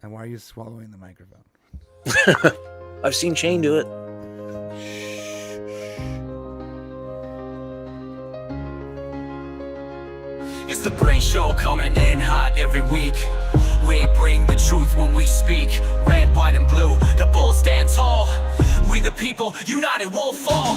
And why are you swallowing the microphone? I've seen Shane do it. It's the BRANE Show coming in hot every week. We bring the truth when we speak. Red, white, and blue, the bulls stand tall. We the people, united won't fall.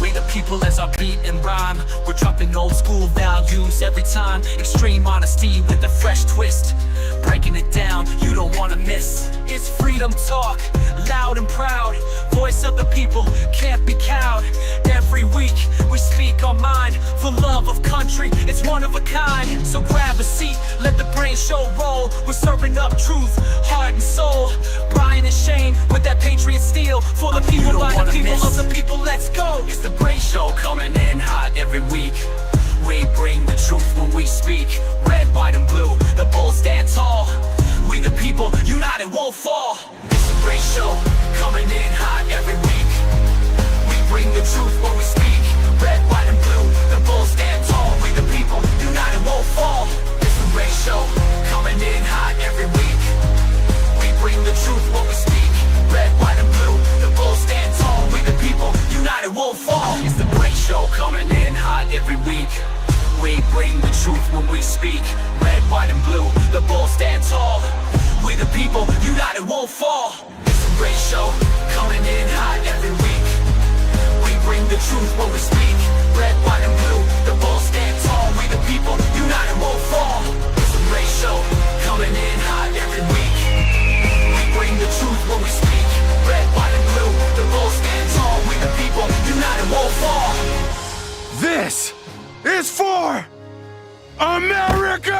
We the people as our beat and rhyme. We're dropping old school values every time. Extreme honesty with a fresh twist. Breaking it down, you don't wanna miss. It's freedom talk, loud and proud. Voice of the people, can't be cowed. Every week, we speak our mind. For love of country, it's one of a kind. So grab a seat, let the BRANE Show roll. We're serving up truth, heart and soul. Brian and Shane with that patriot steel. For the people, by the people, of the people, let's go. It's the BRANE Show coming in hot every week. We bring the truth when we speak. Red, white, and blue, the bulls stand tall. We the people, united won't fall. It's the BRANE Show, coming in hot every week. We bring the truth when we speak. Red, white, and blue, the bulls stand tall. We the people, united won't fall. It's the BRANE Show, coming in hot every week. We bring the truth when we speak. Red, white, and blue, the bulls stand tall. We the people, united won't fall. It's the BRANE Show, coming in hot every week. We bring the truth when we speak. Red, white, and blue, the bulls stand tall. We the people, united won't fall. It's the BRANE Show, coming in hot every week. We bring the truth when we speak. Red, white, and blue, the bulls stand tall. We the people, united won't fall. It's the BRANE Show, coming in hot every week. We bring the truth when we speak. Red, white, and blue, the bulls stand tall. We the people, united won't fall. This is for America!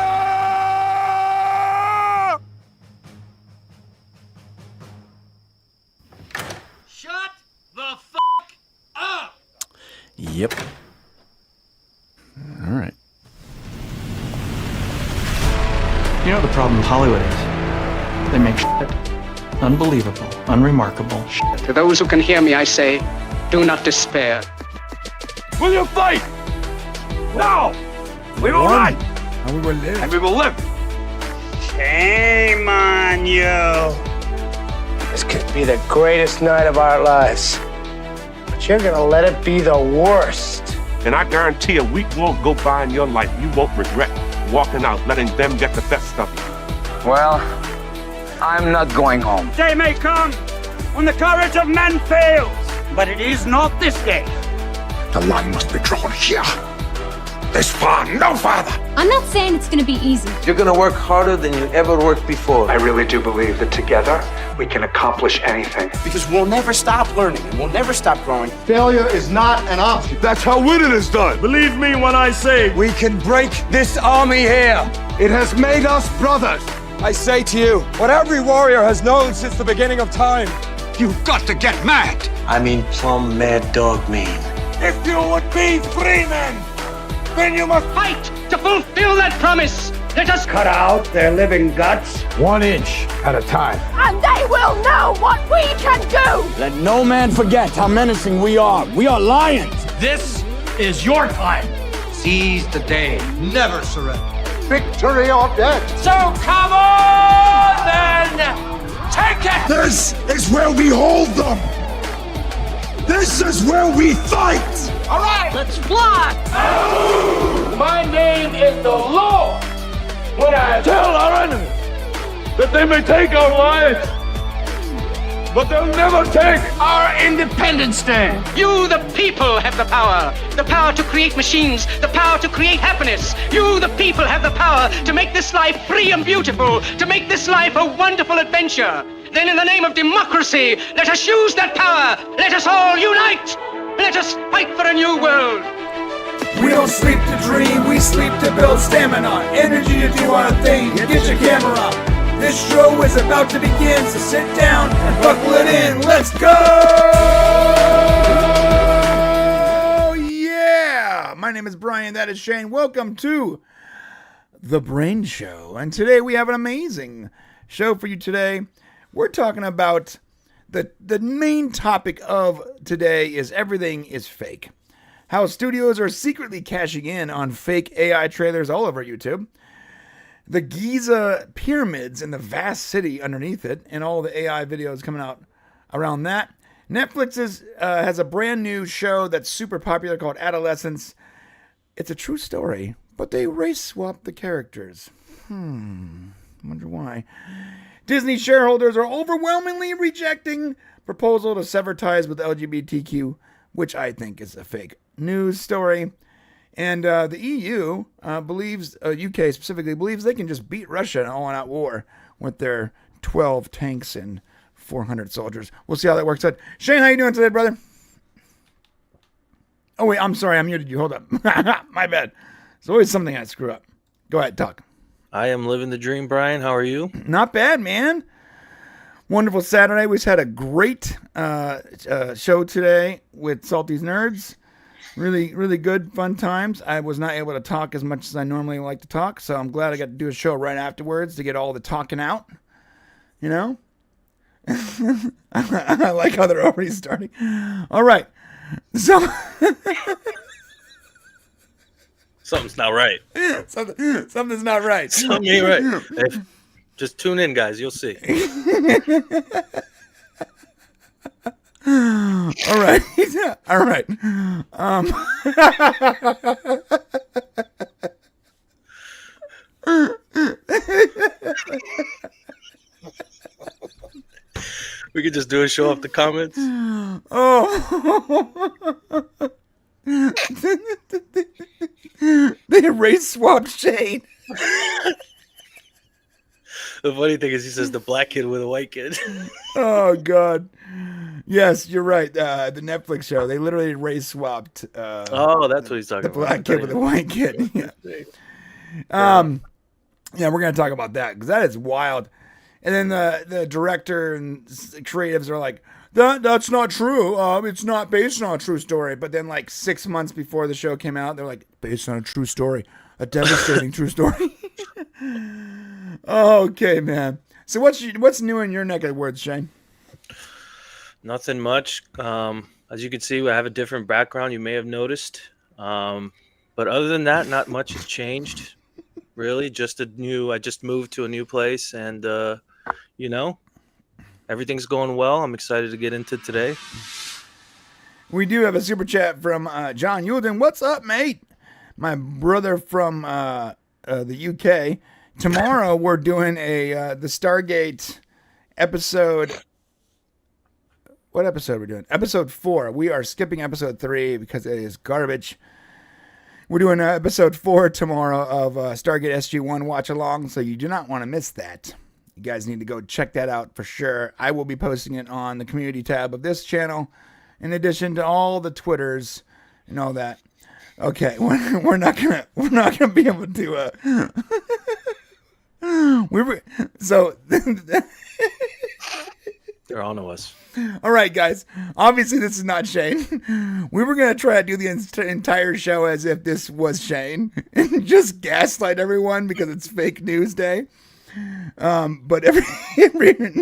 Shut the up! Yep. All right. You know the problem with Hollywood is? They make shit unbelievable, unremarkable shit. To those who can hear me, I say, do not despair. Will you fight? No! We will run! And we will live. And we will live! Shame on you. This could be the greatest night of our lives. But you're gonna let it be the worst. And I guarantee a week won't go by in your life you won't regret walking out, letting them get the best of you. Well, I'm not going home. Day may come when the courage of men fails, but it is not this day. The line must be drawn here. This far, no farther. I'm not saying it's gonna be easy. You're gonna work harder than you ever worked before. I really do believe that together we can accomplish anything. Because we'll never stop learning and we'll never stop growing. Failure is not an option. That's how winning is done. Believe me when I say we can break this army here. It has made us brothers. I say to you, what every warrior has known since the beginning of time. You've got to get mad. I mean plumb mad dog mean. If you would be free men, then you must Fight to fulfill that promise. Let us Cut out their living guts. 1 inch at a time. And they will know what we can do! Let no man forget how menacing we are. We are lions. This is your time. Seize the day. Never surrender. Victory or death. So come on then! Take it! This is where we hold them. This is where we fight. All right! Let's fly! My name is the Lord. When I tell our enemies that they may take our lives, but they'll never take Our Independence Day. You, the people, have the power. The power to create machines. The power to create happiness. You, the people, have the power to make this life free and beautiful. To make this life a wonderful adventure. Then in the name of democracy, let us use that power. Let us all unite. Let us fight for a new world. We don't sleep to dream, we sleep to build stamina. Energy to do our thing, get your camera up. This show is about to begin, so sit down and buckle it in. Let's go! Yeah! My name is Brian, that is Shane. Welcome to The BRANE Show. And today we have an amazing show for you today. We're talking about the main topic of today is everything is fake. How studios are secretly cashing in on fake AI trailers all over YouTube. the Giza pyramids and the vast city underneath it, and all the AI videos coming out around that. Netflix has a brand new show that's super popular called Adolescence. It's a true story, but they race swap the characters. Wonder why. Disney shareholders are overwhelmingly rejecting proposal to sever ties with LGBTQ, which I think is a fake news story. And the EU believes, UK specifically, believes they can just beat Russia in an all-out war with their 12 tanks and 400 soldiers. We'll see how that works out. Shane, how you doing today, brother? Oh, wait, I'm sorry. I muted you. Hold up. My bad. It's always something I screw up. Go ahead, talk. I am living the dream, Brian. How are you? Not bad, man. Wonderful Saturday. We just had a great show today with Salty's Nerds. Really, really good, fun times. I was not able to talk as much as I normally like to talk, so I'm glad I got to do a show right afterwards to get all the talking out. You know? I like how they're already starting. All right. So something's not right. Something's not right. Something ain't right. Hey, just tune in, guys. You'll see. All right. All right. We could just do a show off the comments. Oh. They race swapped Shane. The funny thing is he says the black kid with a white kid. Oh, God. Yes, you're right. The Netflix show, they literally race swapped. Oh, that's what he's talking the about. The black kid with the white kid. Yeah. Yeah, we're going to talk about that because that is wild. And then the director and creatives are like, that's not true. It's not based on a true story. But then like 6 months before the show came out, they're like, based on a true story. A devastating true story. Okay, man. So what's new in your neck of the woods, Shane? Nothing much. As you can see, I have a different background. You may have noticed. But other than that, not much has changed. Really, I just moved to a new place, and everything's going well. I'm excited to get into today. We do have a super chat from John Yulden. What's up, mate? My brother from the UK. Tomorrow we're doing the Stargate episode. What episode are we doing? Episode 4. We are skipping episode 3 because it is garbage. We're doing episode 4 tomorrow of Stargate SG-1 watch along, so you do not want to miss that. You guys need to go check that out for sure. I will be posting it on the community tab of this channel, in addition to all the Twitters and all that. Okay, we're not gonna be able to. They're on to us. All right, guys. Obviously, this is not Shane. We were going to try to do the entire show as if this was Shane and just gaslight everyone because it's fake news day. But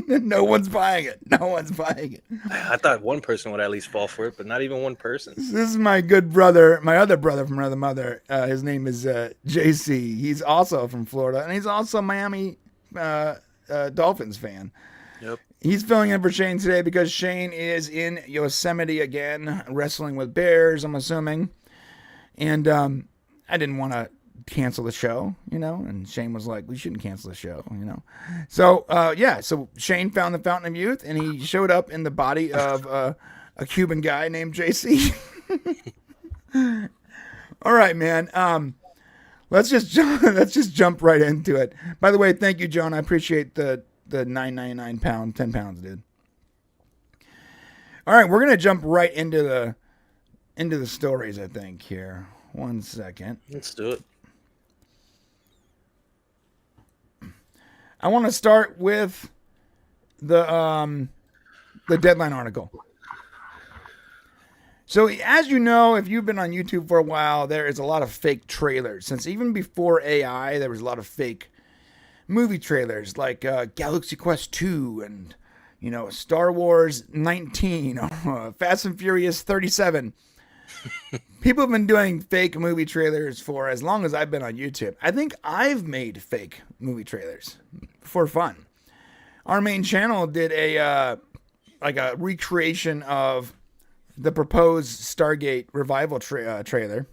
no one's buying it. No one's buying it. I thought one person would at least fall for it, but not even one person. This is my good brother, my other brother from another mother. His name is JC. He's also from Florida, and he's also a Miami Dolphins fan. Yep. He's filling in for Shane today because Shane is in Yosemite again, wrestling with bears, I'm assuming. And I didn't want to cancel the show, and Shane was like, we shouldn't cancel the show, So, so Shane found the Fountain of Youth, and he showed up in the body of a Cuban guy named JC. All right, man. Let's just jump right into it. By the way, thank you, Joan. I appreciate the £9.99 £10, dude. All right, we're gonna jump right into the stories. I think here. 1 second. Let's do it. I want to start with the Deadline article. So, as you know, if you've been on YouTube for a while, there is a lot of fake trailers. Since even before AI, there was a lot of fake movie trailers like Galaxy Quest 2 and, Star Wars 19, Fast and Furious 37. People have been doing fake movie trailers for as long as I've been on YouTube. I think I've made fake movie trailers for fun. Our main channel did a recreation of the proposed Stargate revival trailer.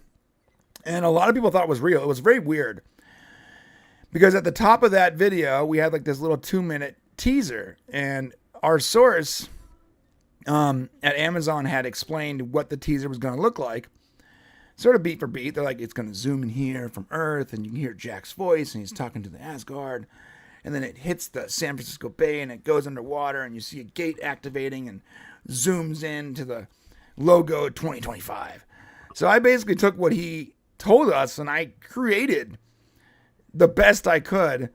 And a lot of people thought it was real. It was very weird. Because at the top of that video, we had like this little 2-minute teaser. And our source at Amazon had explained what the teaser was going to look like. Sort of beat for beat. They're like, it's going to zoom in here from Earth. And you can hear Jack's voice. And he's talking to the Asgard. And then it hits the San Francisco Bay. And it goes underwater. And you see a gate activating. And zooms in to the logo 2025. So I basically took what he told us. And I created the best I could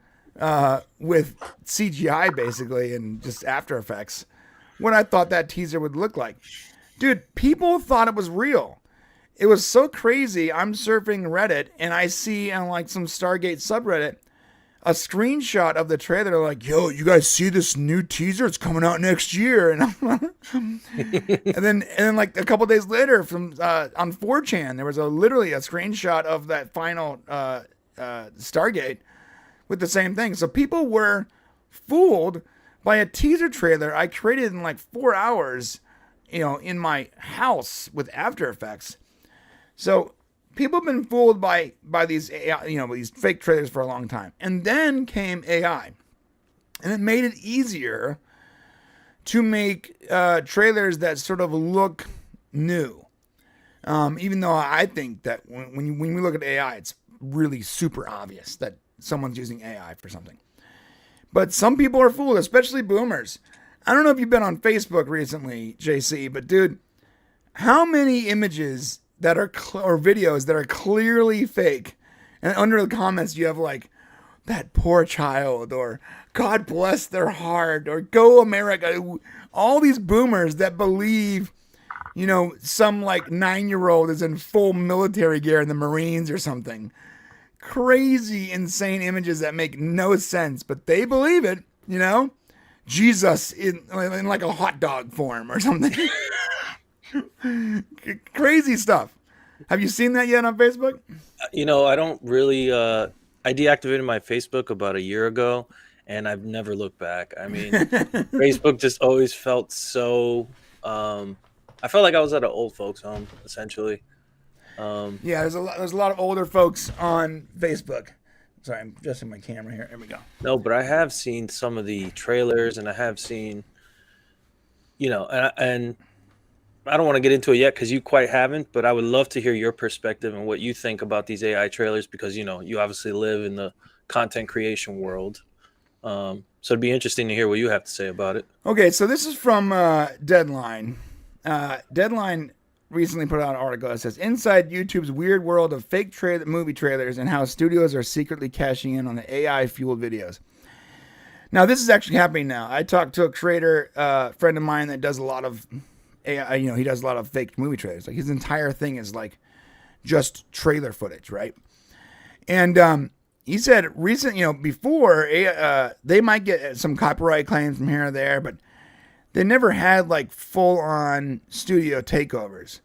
with CGI basically and just After Effects what I thought that teaser would look like. Dude, people thought it was real. It was so crazy. I'm surfing Reddit and I see on like some Stargate subreddit a screenshot of the trailer like, yo, you guys see this new teaser? It's coming out next year. And and then like a couple days later from on 4chan, there was literally a screenshot of that final Stargate with the same thing. So people were fooled by a teaser trailer I created in like 4 hours, in my house with After Effects. So people have been fooled by these AI, these fake trailers for a long time. And then came AI. And it made it easier to make trailers that sort of look new. Even though I think that when we look at AI, it's really super obvious that someone's using AI for something. But some people are fooled, especially boomers. I don't know if you've been on Facebook recently, JC, but dude, how many images that are or videos that are clearly fake, and under the comments you have like, that poor child, or God bless their heart, or go America. All these boomers that believe, some like 9-year-old is in full military gear in the Marines or something. Crazy, insane images that make no sense, but they believe it, Jesus in like a hot dog form or something. Crazy stuff. Have you seen that yet on Facebook? I don't really. I deactivated my Facebook about a year ago, and I've never looked back. I mean, Facebook just always felt so. I felt like I was at an old folks' home, essentially. Yeah, there's a lot of older folks on Facebook. Sorry, I'm adjusting my camera here. There we go. No, but I have seen some of the trailers, and I have seen, and I don't want to get into it yet because you quite haven't, but I would love to hear your perspective and what you think about these AI trailers because, you obviously live in the content creation world. So it'd be interesting to hear what you have to say about it. Okay, so this is from Deadline. Deadline recently put out an article that says, Inside YouTube's weird world of fake movie trailers and how studios are secretly cashing in on the AI-fueled videos. Now, this is actually happening now. I talked to a creator, friend of mine that does a lot of AI, he does a lot of fake movie trailers. Like his entire thing is like just trailer footage, right? And he said before they might get some copyright claims from here or there, but they never had like full-on studio takeovers.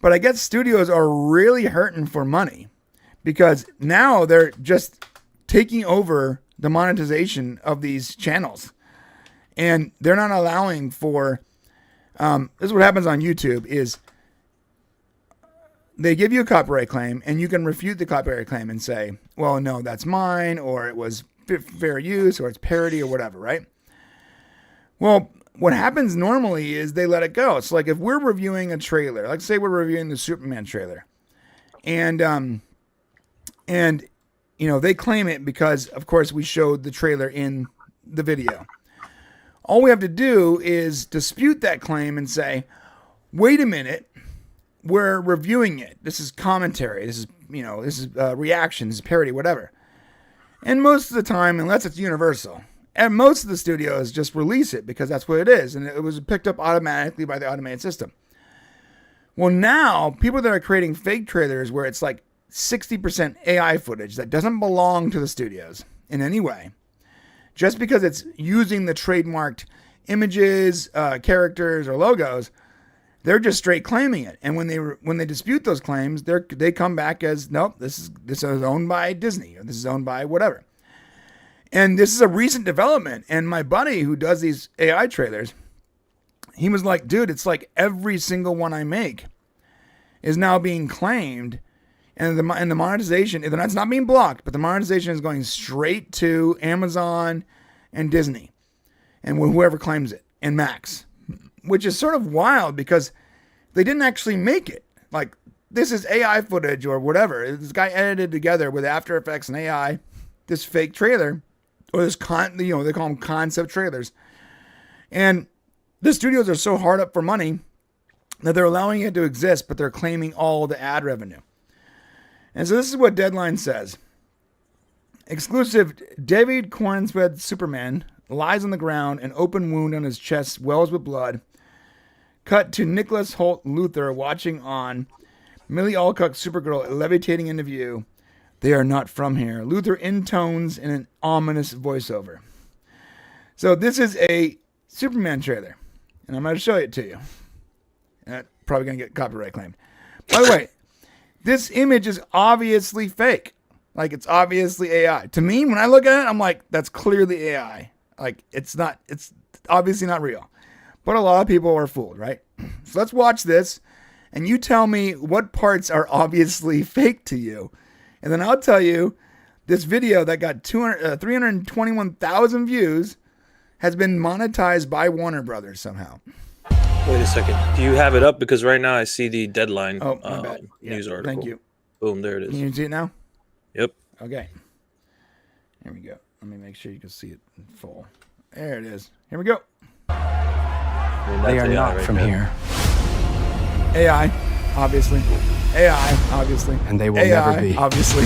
But I guess studios are really hurting for money because now they're just taking over the monetization of these channels. And they're not allowing for... this is what happens on YouTube is they give you a copyright claim and you can refute the copyright claim and say, well, no, that's mine, or it was fair use, or it's parody or whatever, right? Well, what happens normally is they let it go. It's like if we're reviewing a trailer, like say we're reviewing the Superman trailer, and they claim it because, of course, we showed the trailer in the video. All we have to do is dispute that claim and say, wait a minute, we're reviewing it. This is commentary. This is reaction. This is parody, whatever. And most of the time, unless it's Universal, and most of the studios just release it because that's what it is. And it was picked up automatically by the automated system. Well, now people that are creating fake trailers where it's like 60% AI footage that doesn't belong to the studios in any way, just because it's using the trademarked images, characters, or logos, They're just straight claiming it. And when they dispute those claims, they come back as, nope, this is owned by Disney, or this is owned by whatever. And this is a recent development. And my buddy who does these AI trailers, he was like, dude, it's like every single one I make is now being claimed. And the monetization, it's not being blocked, but the monetization is going straight to Amazon and Disney and whoever claims it, and Max, which is sort of wild because they didn't actually make it. Like, this is AI footage or whatever. This guy edited together with After Effects and AI this fake trailer, or this they call them concept trailers. And the studios are so hard up for money that they're allowing it to exist, but they're claiming all the ad revenue. And so this is what Deadline says. Exclusive, David Cornswed's Superman lies on the ground, an open wound on his chest wells with blood. Cut to Nicholas Holt Luther watching on. Millie Alcock's Supergirl levitating into view. They are not from here. Luther intones in an ominous voiceover. So this is a Superman trailer, and I'm going to show it to you. Probably going to get copyright claimed. By the way, this image is obviously fake. Like, it's obviously AI. To me, when I look at it, I'm like, that's clearly AI. Like, it's obviously not real. But a lot of people are fooled, right? So let's watch this, and you tell me what parts are obviously fake to you. And then I'll tell you, this video that got 321,000 views has been monetized by Warner Brothers somehow. Wait a second. Do you have it up? Because right now I see the Deadline news article. Thank you. Boom, there it is. Can you see it now? Yep. Okay. Here we go. Let me make sure you can see it in full. There it is. Here we go. They are not from here. AI, obviously. AI, obviously. And they will AI, never be. Obviously.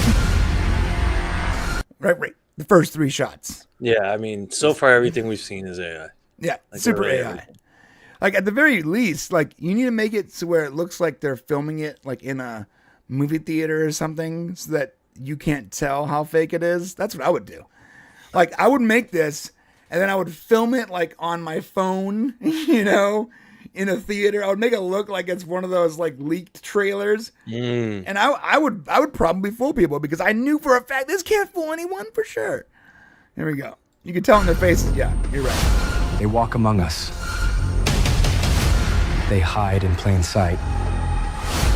Right. The first 3 shots. Yeah, I mean, so far everything we've seen is AI. Yeah, Like, super really AI. everything. Like, at the very least, like, you need to make it so where it looks like they're filming it, like, in a movie theater or something, so that you can't tell how fake it is. That's what I would do. Like, I would make this, and then I would film it, like, on my phone, in a theater. I would make it look like it's one of those, like, leaked trailers. And I would probably fool people, because I knew for a fact this can't fool anyone for sure. Here we go. You can tell in their faces. Yeah, you're right. They walk among us. They hide in plain sight.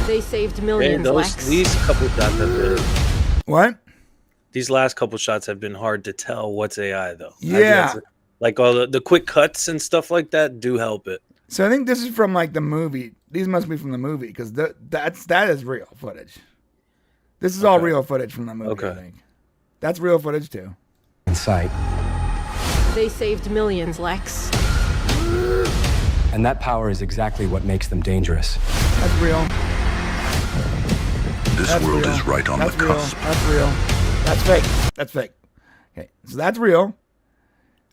They saved millions, Lex. These couple shots have been... What? These last couple shots have been hard to tell what's AI, though. Yeah. Like, all the quick cuts and stuff like that do help it. So I think this is from, like, the movie. These must be from the movie, because that is real footage. This is all real footage from the movie, I think. That's real footage, too. In sight. They saved millions, Lex. And that power is exactly what makes them dangerous. That's real. This world is right on the cusp. That's real. That's fake. That's fake. Okay, so that's real.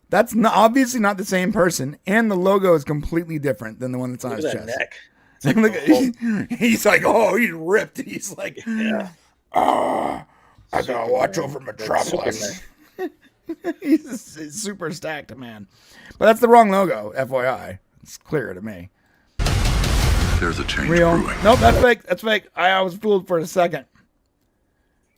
That's obviously not the same person, and the logo is completely different than the one that's on his chest. Neck. Look at, he's like, oh, he's ripped. He's like, I gotta watch over Metropolis. He's super stacked, man. But that's the wrong logo, FYI. It's clear to me. There's a change Real. brewing. Nope, that's fake. That's fake. I was fooled for a second.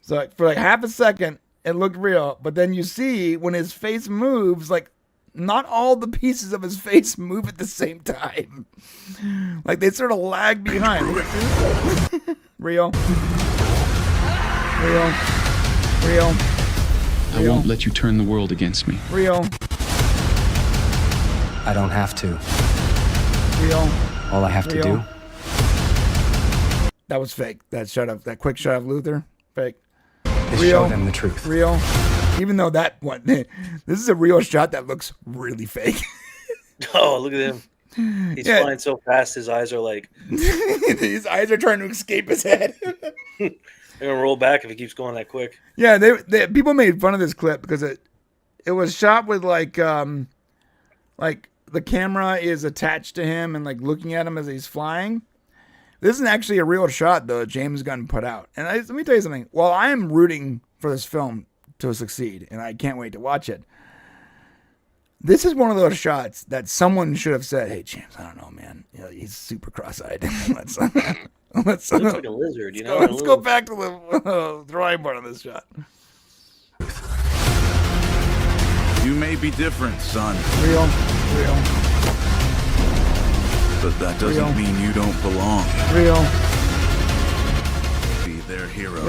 So for like half a second, it looked real. But then you see when his face moves, like not all the pieces of his face move at the same time. Like they sort of lag behind. Real. Real. Real. I won't let you turn the world against me. Real. I don't have to. Real. All I have to do. That was fake. That quick shot of Luther. Fake. Is show them the truth. Real. Even though that one, this is a real shot that looks really fake. Oh, look at him. He's flying so fast, his eyes are like... His eyes are trying to escape his head. They're going to roll back if he keeps going that quick. Yeah, they people made fun of this clip because it was shot with like the camera is attached to him and like looking at him as he's flying. This isn't actually a real shot though. James Gunn put out. And let me tell you something. While I am rooting for this film to succeed, and I can't wait to watch it, This is one of those shots that someone should have said, "Hey, James, I don't know, man. You know, he's super cross-eyed. let's Looks like a lizard, you know. Let's go back to the drawing board on this shot." You may be different, son, Real. but that doesn't mean you don't belong. Real. Be their hero.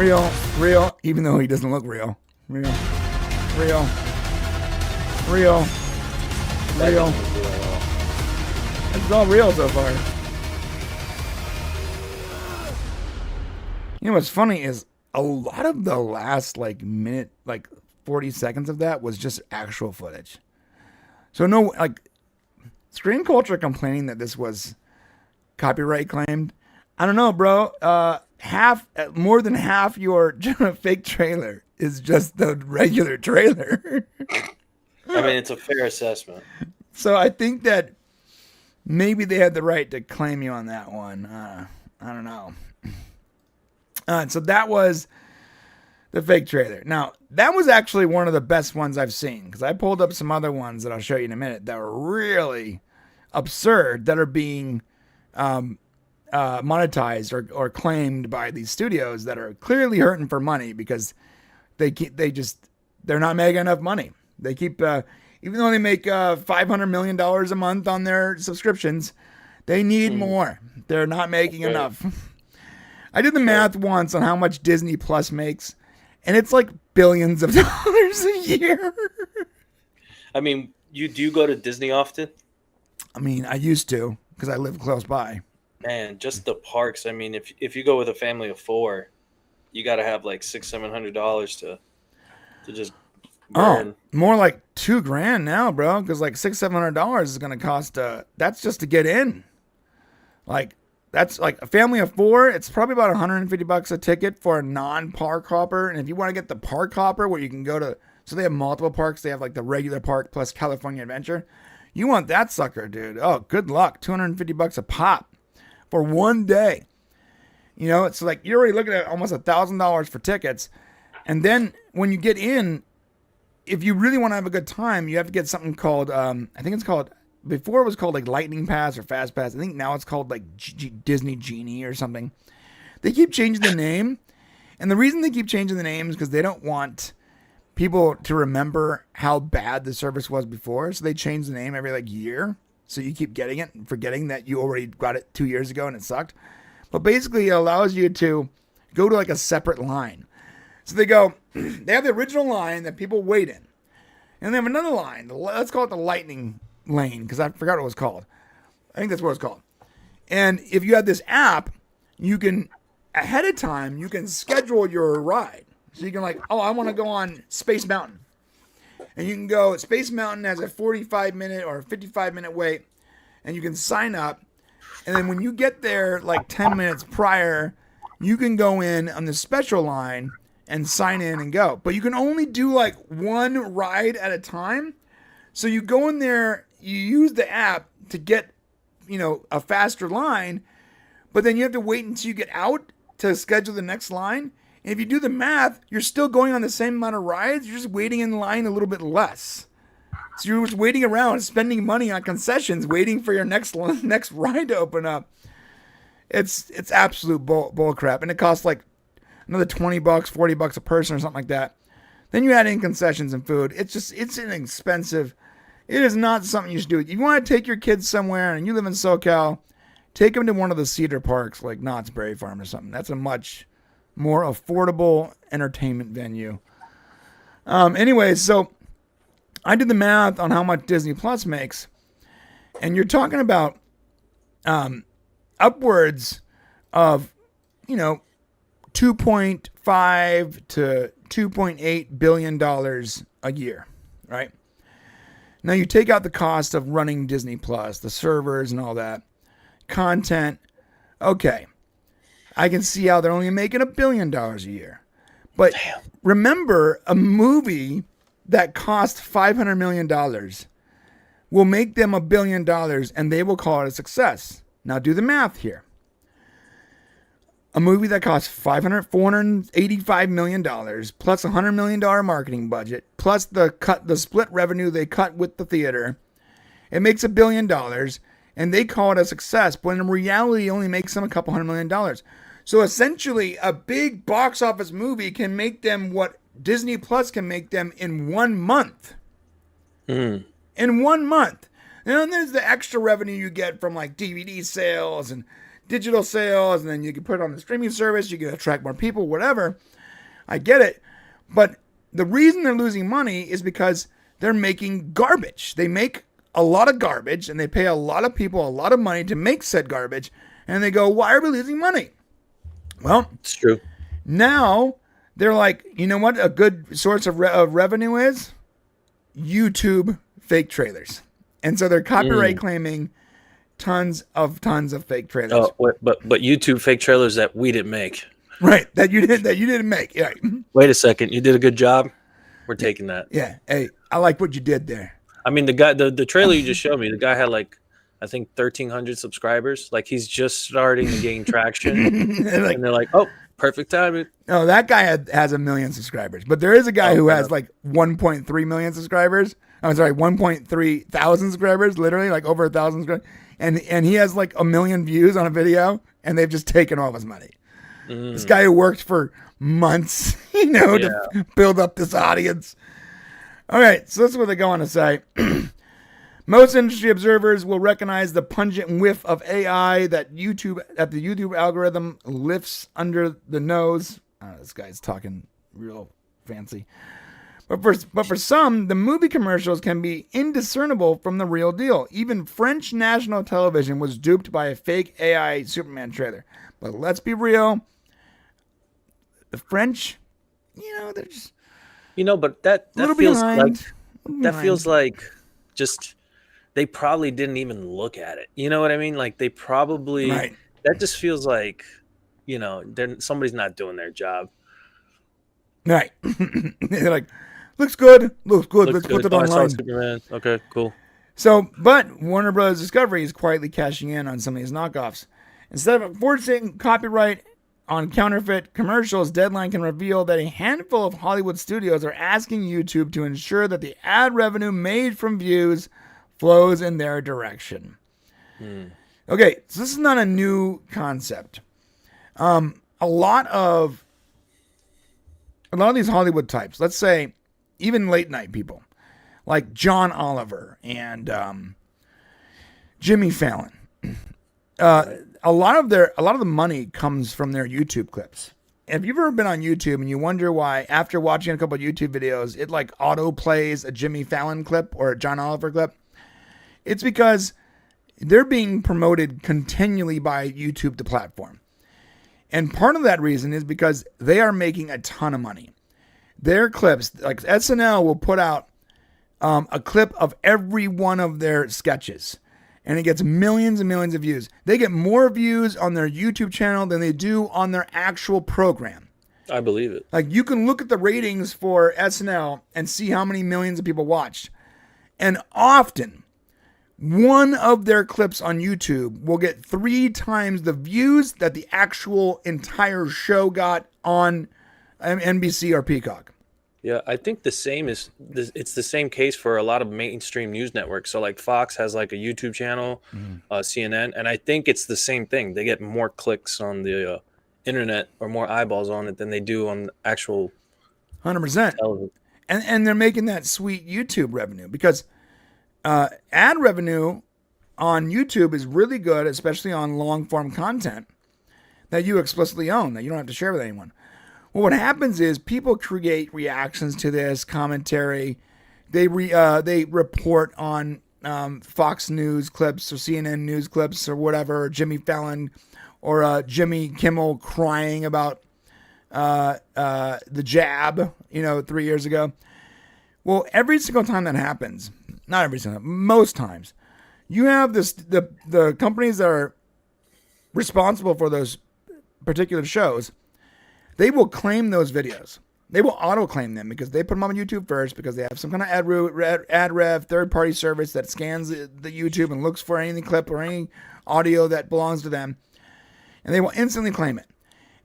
Real. Even though he doesn't look real. Real. It's all real so far. You know what's funny is a lot of the last minute, 40 seconds of that was just actual footage. So no, screen culture complaining that this was copyright claimed. I don't know, bro. More than half your fake trailer is just the regular trailer. I mean, it's a fair assessment. So I think that maybe they had the right to claim you on that one. I don't know. So that was the fake trailer. Now, that was actually one of the best ones I've seen, because I pulled up some other ones that I'll show you in a minute that were really absurd, that are being monetized or claimed by these studios that are clearly hurting for money because they're not making enough money. They keep, even though they make $500 million a month on their subscriptions, they need more. They're not making enough. I did the math once on how much Disney Plus makes, and it's like billions of dollars a year. I mean, do you go to Disney often? I mean, I used to, because I live close by. Man, just the parks. I mean, if you go with a family of 4, you got to have like $600-700 to just burn. Oh, more like $2,000 now, bro. Because like $600-700 is going to cost. That's just to get in. That's like a family of 4. It's probably about $150 a ticket for a non-park hopper. And if you want to get the park hopper, where you can go to, so they have multiple parks. They have like the regular park plus California Adventure. You want that sucker, dude? Oh, good luck. $250 a pop for one day. You know, it's like you're already looking at almost $1,000 for tickets. And then when you get in, if you really want to have a good time, you have to get something called, I think it's called, before it was called like Lightning Pass or Fast Pass. I think now it's called like Disney Genie or something. They keep changing the name. And the reason they keep changing the name is because they don't want people to remember how bad the service was before. So they change the name every year. So you keep getting it and forgetting that you already got it 2 years ago and it sucked. But basically it allows you to go to a separate line. So they have the original line that people wait in. And they have another line. Let's call it the Lightning Lane, because I forgot what it was called. I think that's what it's called. And if you have this app, you can, ahead of time, you can schedule your ride. So you can I want to go on Space Mountain. And you can go, Space Mountain has a 45-minute or 55-minute wait. And you can sign up. And then when you get there 10 minutes prior, you can go in on the special line and sign in and go. But you can only do one ride at a time. So you go in there, you use the app to get, a faster line, but then you have to wait until you get out to schedule the next line. And if you do the math, you're still going on the same amount of rides. You're just waiting in line a little bit less. So you're just waiting around, spending money on concessions, waiting for your next ride to open up. It's absolute bull crap. And it costs another $20, $40 a person or something like that. Then you add in concessions and food. It's inexpensive. It is not something you should do. If you want to take your kids somewhere and you live in SoCal, take them to one of the Cedar parks like Knott's Berry Farm or something. That's a much more affordable entertainment venue. Anyways, so I did the math on how much Disney Plus makes, and you're talking about upwards of, 2.5 to $2.8 billion a year, right? Now you take out the cost of running Disney Plus, the servers and all that, content. Okay, I can see how they're only making $1 billion a year. But remember, a movie that cost $500 million will make them $1 billion and they will call it a success. Now do the math here. a movie that costs $485 million plus $100 million marketing budget plus the split revenue they cut with the theater. It makes $1 billion, and they call it a success, but in reality, it only makes them a couple $100 million. So essentially, a big box office movie can make them what Disney Plus can make them in 1 month. In 1 month. And then there's the extra revenue you get from like DVD sales and digital sales, and then you can put it on the streaming service, you can attract more people, whatever. I get it. But the reason they're losing money is because they're making garbage. They make a lot of garbage, and they pay a lot of people a lot of money to make said garbage, and they go, why are we losing money? Well, it's true. Now they're like, you know what a good source of revenue is? YouTube fake trailers. And so they're copyright claiming tons of fake trailers. Oh, but YouTube fake trailers that we didn't make. Right, that you didn't make. Yeah. Wait a second, you did a good job. We're taking that. Yeah. Hey, I like what you did there. I mean, the guy, the trailer you just showed me, the guy had like, I think 1,300 subscribers. Like he's just starting to gain traction, and they're like, "Oh, perfect timing." No, that guy has 1 million subscribers, but there is a guy who has like 1.3 million subscribers. I'm sorry, 1.3 thousand subscribers, literally like over 1,000 subscribers, and he has like 1 million views on a video, and they've just taken all of his money. This guy who worked for months, to build up this audience. All right, so this is what they go on to say. Most industry observers will recognize the pungent whiff of AI that the YouTube algorithm lifts under the nose. This guy's talking real fancy. But for some, the movie commercials can be indiscernible from the real deal. Even French national television was duped by a fake AI Superman trailer. But let's be real. The French, they're just... but that feels like just... They probably didn't even look at it. You know what I mean? Like they probably, that just feels like, somebody's not doing their job. Right. They're like, looks good. Let's put it online. Superman. Okay, cool. So, but Warner Bros. Discovery is quietly cashing in on some of these knockoffs. Instead of enforcing copyright on counterfeit commercials, Deadline can reveal that a handful of Hollywood studios are asking YouTube to ensure that the ad revenue made from views flows in their direction. Okay, so this is not a new concept. A lot of these Hollywood types, let's say even late night people, like John Oliver and Jimmy Fallon, a lot of the money comes from their YouTube clips. If you've ever been on YouTube and you wonder why, after watching a couple of YouTube videos, it like auto plays a Jimmy Fallon clip or a John Oliver clip, it's because they're being promoted continually by YouTube, the platform. And part of that reason is because they are making a ton of money. Their clips, like SNL will put out a clip of every one of their sketches, and it gets millions and millions of views. They get more views on their YouTube channel than they do on their actual program. I believe it. Like you can look at the ratings for SNL and see how many millions of people watched. And often, one of their clips on YouTube will get 3 times the views that the actual entire show got on NBC or Peacock. Yeah, I think it's the same case for a lot of mainstream news networks. So like Fox has like a YouTube channel, CNN, and I think it's the same thing. They get more clicks on the internet or more eyeballs on it than they do on actual 100%. television. And they're making that sweet YouTube revenue because ad revenue on YouTube is really good, especially on long form content that you explicitly own, that you don't have to share with anyone. Well, what happens is people create reactions to this commentary. They report on Fox News clips or CNN News clips or whatever, or Jimmy Fallon or Jimmy Kimmel crying about the jab, 3 years ago. Well, every single time that happens, not every single time, most times, you have the companies that are responsible for those particular shows. They will claim those videos. They will auto-claim them because they put them on YouTube first because they have some kind of ad rev third-party service that scans the YouTube and looks for any clip or any audio that belongs to them. And they will instantly claim it.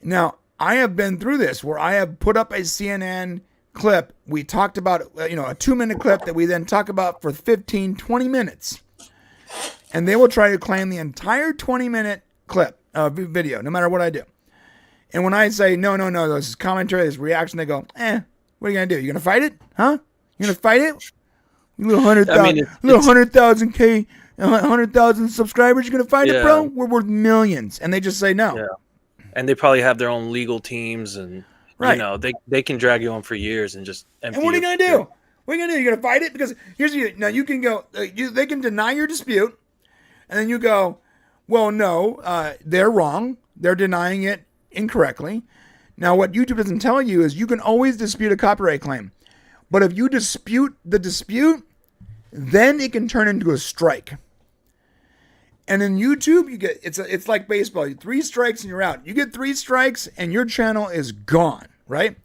Now, I have been through this where I have put up a CNN clip. We talked about, a 2-minute clip that we then talk about for 15, 20 minutes. And they will try to claim the entire 20-minute clip video, no matter what I do. And when I say, no, this is commentary, this reaction, they go, what are you going to do? You going to fight it? Huh? You going to fight it? You little 100,000 K, 100,000 subscribers, you're going to fight it, bro? We're worth millions. And they just say no. Yeah. And they probably have their own legal teams, and they can drag you on for years and just empty. And what are you going to do? What are you going to do? You're going to fight it? Because now you can go, they can deny your dispute, and then you go, well, no, they're wrong. They're denying it incorrectly. Now, what YouTube doesn't tell you is you can always dispute a copyright claim. But if you dispute the dispute, then it can turn into a strike. And in YouTube, you get it's like baseball. 3 strikes and you're out. You get 3 strikes and your channel is gone, right?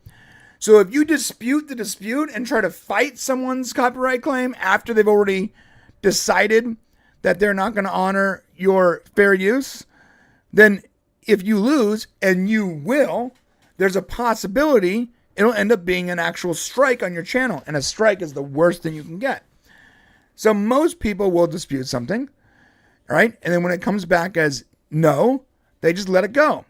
So if you dispute the dispute and try to fight someone's copyright claim after they've already decided that they're not going to honor your fair use, then if you lose, and you will, there's a possibility it'll end up being an actual strike on your channel. And a strike is the worst thing you can get. So most people will dispute something, right? And then when it comes back as no, they just let it go.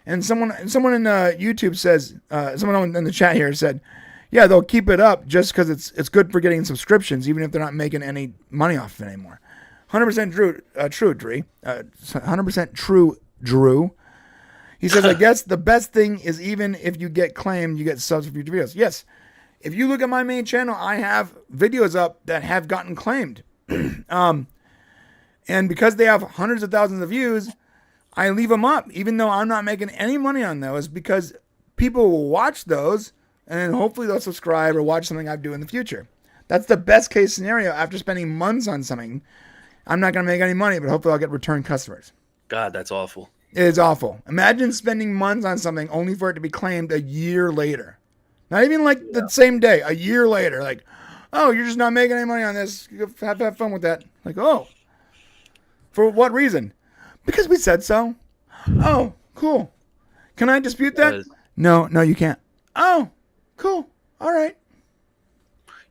And someone in YouTube says, someone in the chat here said, yeah, they'll keep it up just because it's good for getting subscriptions, even if they're not making any money off it anymore. 100% true, Drew. 100% true, Drew. He says, I guess the best thing is even if you get claimed, you get subs for future videos. Yes. If you look at my main channel, I have videos up that have gotten claimed. And because they have hundreds of thousands of views, I leave them up, even though I'm not making any money on those, because people will watch those and then hopefully they'll subscribe or watch something I do in the future. That's the best case scenario. After spending months on something, I'm not going to make any money, but hopefully I'll get return customers. God, that's awful. It is awful. Imagine spending months on something only for it to be claimed a year later. Not even like the same day, a year later. Like, oh, you're just not making any money on this. Have fun with that. Like, oh, for what reason? Because we said so. Oh, cool. Can I dispute that? No, you can't. Oh, cool. All right.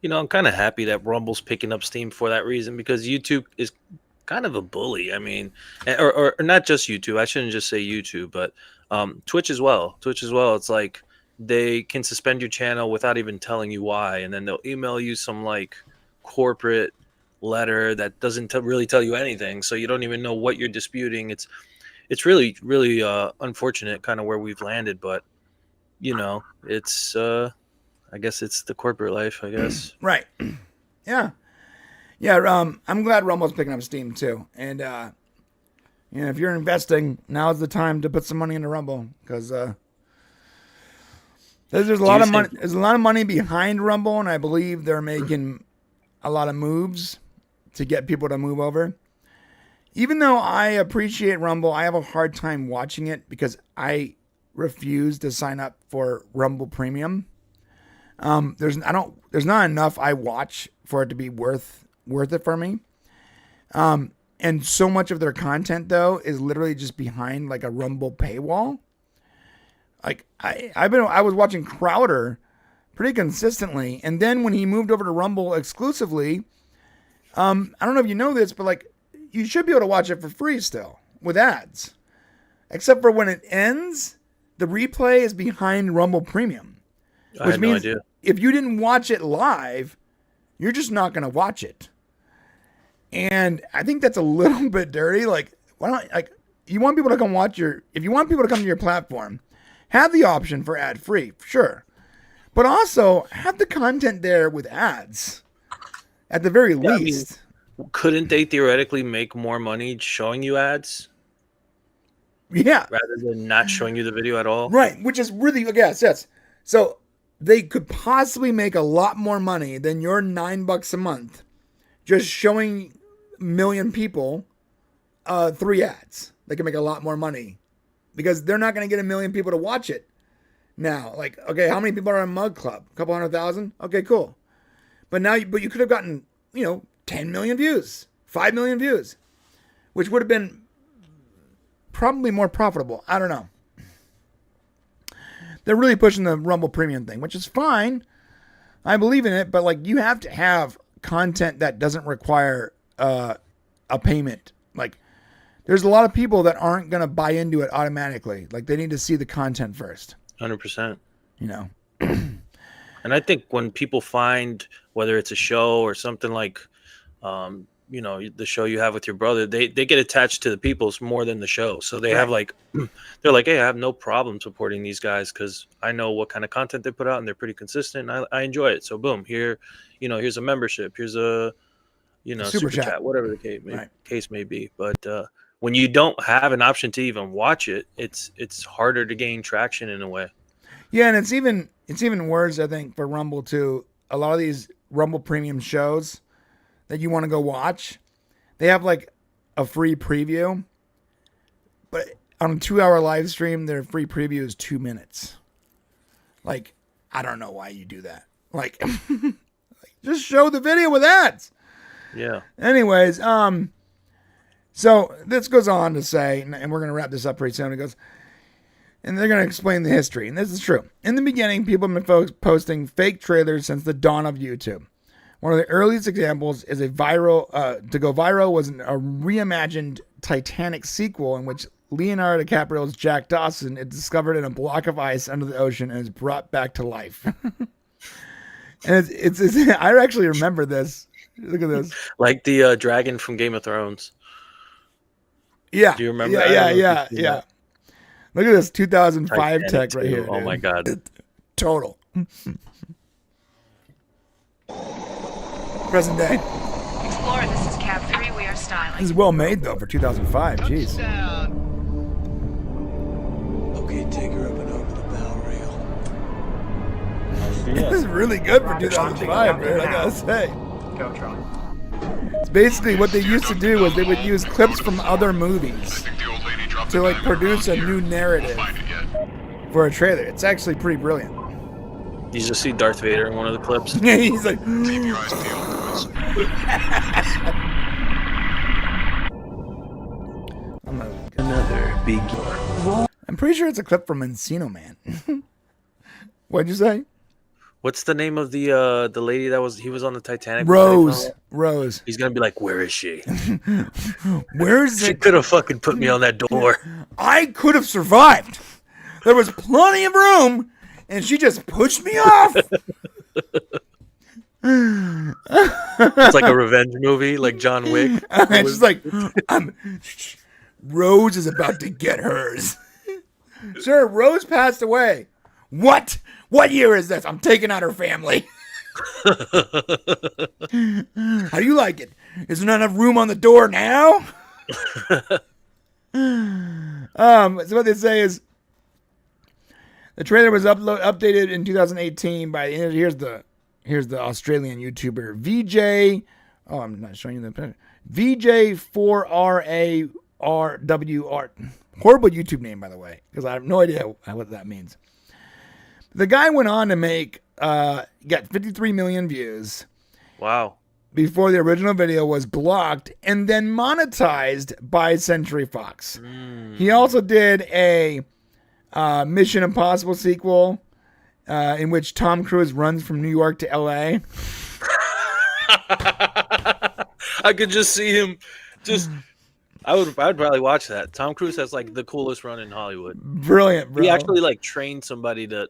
I'm kind of happy that Rumble's picking up steam for that reason, because YouTube is kind of a bully. I mean, or not just YouTube. I shouldn't just say YouTube, but Twitch as well. It's like they can suspend your channel without even telling you why, and then they'll email you some like corporate letter that doesn't really tell you anything, so you don't even know what you're disputing. It's really unfortunate, kind of where we've landed, but it's I guess it's the corporate life, I guess. Right. Yeah. I'm glad Rumble's picking up steam too. And if you're investing, now's the time to put some money into Rumble, because there's a lot of money. There's a lot of money behind Rumble, and I believe they're making a lot of moves to get people to move over. Even though I appreciate Rumble, I have a hard time watching it because I refuse to sign up for Rumble Premium. There's not enough I watch for it to be worth it for me. And so much of their content though is literally just behind like a Rumble paywall. Like I was watching Crowder pretty consistently, and then when he moved over to Rumble exclusively, I don't know if you know this, but like you should be able to watch it for free still with ads, except for when it ends, the replay is behind Rumble Premium, which means if you didn't watch it live, you're just not going to watch it. And I think that's a little bit dirty. Like, why don't you want people to come if you want people to come to your platform, have the option for ad free, sure. But also have the content there with ads at the very least. I mean, couldn't they theoretically make more money showing you ads? Yeah. Rather than not showing you the video at all? Right. Which is really, yes. So they could possibly make a lot more money than your $9 a month just showing a million people 3 ads. They can make a lot more money because they're not going to get 1 million people to watch it now. Like, okay, how many people are on Mug Club? A couple 100,000? Okay, cool. But you could have gotten, 10 million views, 5 million views, which would have been probably more profitable. I don't know. they're really pushing the Rumble Premium thing, which is fine. I believe in it, but like you have to have content that doesn't require a payment. Like there's a lot of people that aren't going to buy into it automatically. Like they need to see the content first. 100%. You know. And I think when people find, whether it's a show or something like, you know, the show you have with your brother, they get attached to the people's more than the show. So they have like, they're like, hey, I have no problem supporting these guys because I know what kind of content they put out and they're pretty consistent. And I enjoy it. So boom, here, you know, here's a membership. Here's a, you know, super chat, whatever the case may be. But when you don't have an option to even watch it, it's harder to gain traction in a way. Yeah, and it's even worse, I think, for Rumble too. A lot of these Rumble Premium shows that you want to go watch, they have like a free preview, but on a 2-hour live stream, their free preview is 2 minutes. Like, I don't know why you do that. Like, just show the video with ads. Yeah. Anyways, so this goes on to say, and we're going to wrap this up pretty soon. It goes, and they're going to explain the history. And this is true. In the beginning, people have been posting fake trailers since the dawn of YouTube. One of the earliest examples is to go viral was a reimagined Titanic sequel in which Leonardo DiCaprio's Jack Dawson is discovered in a block of ice under the ocean and is brought back to life. And it's I actually remember this. Look at this. Like the dragon from Game of Thrones. Yeah. Do you remember? Yeah. Look at this 2005 Titanic tech right here. Oh dude. my God. Total. Present day. Explorer, this is Cab 3. We are styling. This is well made though for 2005. Jeez. Okay, take her up and over the bow rail. This is really good for 2005, man. I gotta say. Go, Tron. It's basically what they used to do was they would use clips from other movies to like produce a new narrative for a trailer. It's actually pretty brilliant. You just see Darth Vader in one of the clips. Yeah, he's like. Another big. I'm pretty sure it's a clip from Encino Man. What'd you say? What's the name of the lady that was on the Titanic? Rose. He's gonna be like, where is she? Where's She could have fucking put me on that door. I could have survived. There was plenty of room, and she just pushed me off. It's like a revenge movie, like John Wick. It's just like, Rose is about to get hers. Sir, Rose passed away. What? What year is this? I'm taking out her family. How do you like it? Is there not enough room on the door now? So what they say is the trailer was updated in 2018 by here's the Australian YouTuber VJ. Oh, I'm not showing you the VJ4RARWR. Horrible YouTube name, by the way, because I have no idea what that means. The guy went on to got 53 million views. Wow. Before the original video was blocked and then monetized by Century Fox. He also did a Mission Impossible sequel in which Tom Cruise runs from New York to LA. I could just see him I would probably watch that. Tom Cruise has like the coolest run in Hollywood. Brilliant, bro. He actually like trained somebody to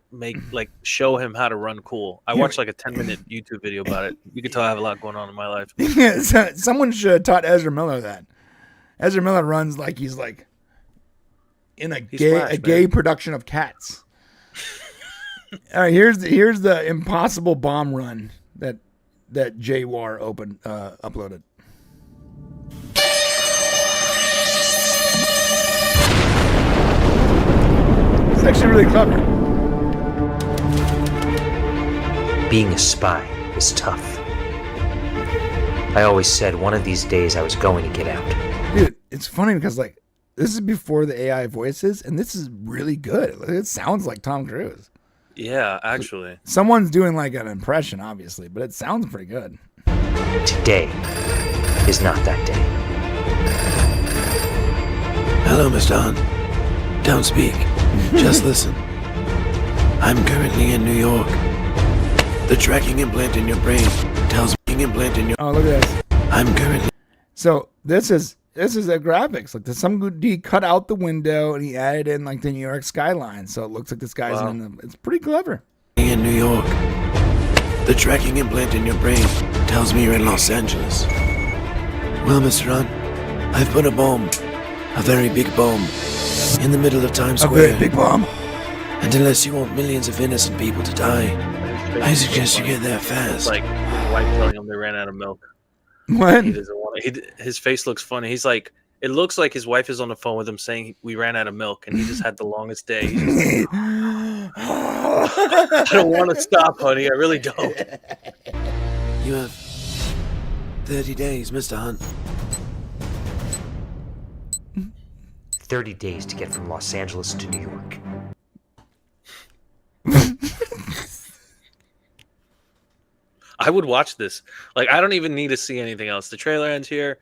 show him how to run cool. I watched like a 10-minute YouTube video about it. You can tell I have a lot going on in my life. Yeah, someone should have taught Ezra Miller that. Ezra Miller runs like he's like in a gay production of Cats. All right, here's the impossible bomb run that JWAR uploaded. It's actually really clever. Being a spy is tough. I always said one of these days I was going to get out. Dude, it's funny because like this is before the AI voices, and this is really good. It sounds like Tom Cruise. Yeah, actually. Someone's doing like an impression, obviously, but it sounds pretty good. Today is not that day. Hello, Mr. Hunt. Don't speak. Just listen. I'm currently in New York. The tracking implant in your brain tells me implant in your. Oh, look at this. I'm currently. So this is a graphics. Like some dude cut out the window and he added in like the New York skyline, so it looks like this guy's in them. It's pretty clever. In New York. The tracking implant in your brain tells me you're in Los Angeles. Well, Mr. Hunt, I've put a bomb, a very big bomb, in the middle of Times Square. A very big bomb. And unless you want millions of innocent people to die, I suggest you get there fast. Like his wife telling him they ran out of milk. What? He doesn't want his face looks funny. He's like, it looks like his wife is on the phone with him saying we ran out of milk, and he just had the longest day. He's just like, I don't want to stop, honey. I really don't. You have 30 days, Mr. Hunt. 30 days to get from Los Angeles to New York. I would watch this. Like, I don't even need to see anything else. The trailer ends here.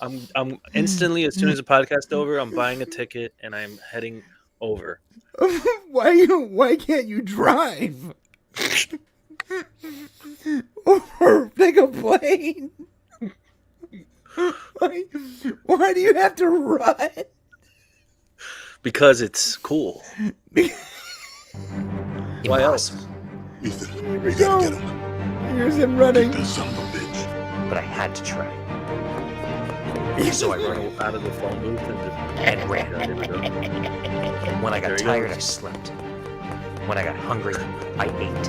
I'm instantly, as soon as the podcast over, I'm buying a ticket and I'm heading over. Why can't you drive? Or take a plane? Why do you have to run? Because it's cool. Why else? Ethan, we gotta get him. Here's him running. But I had to try. So I ran out of the phone booth and ran. When I got tired, I slept. When I got hungry, I ate.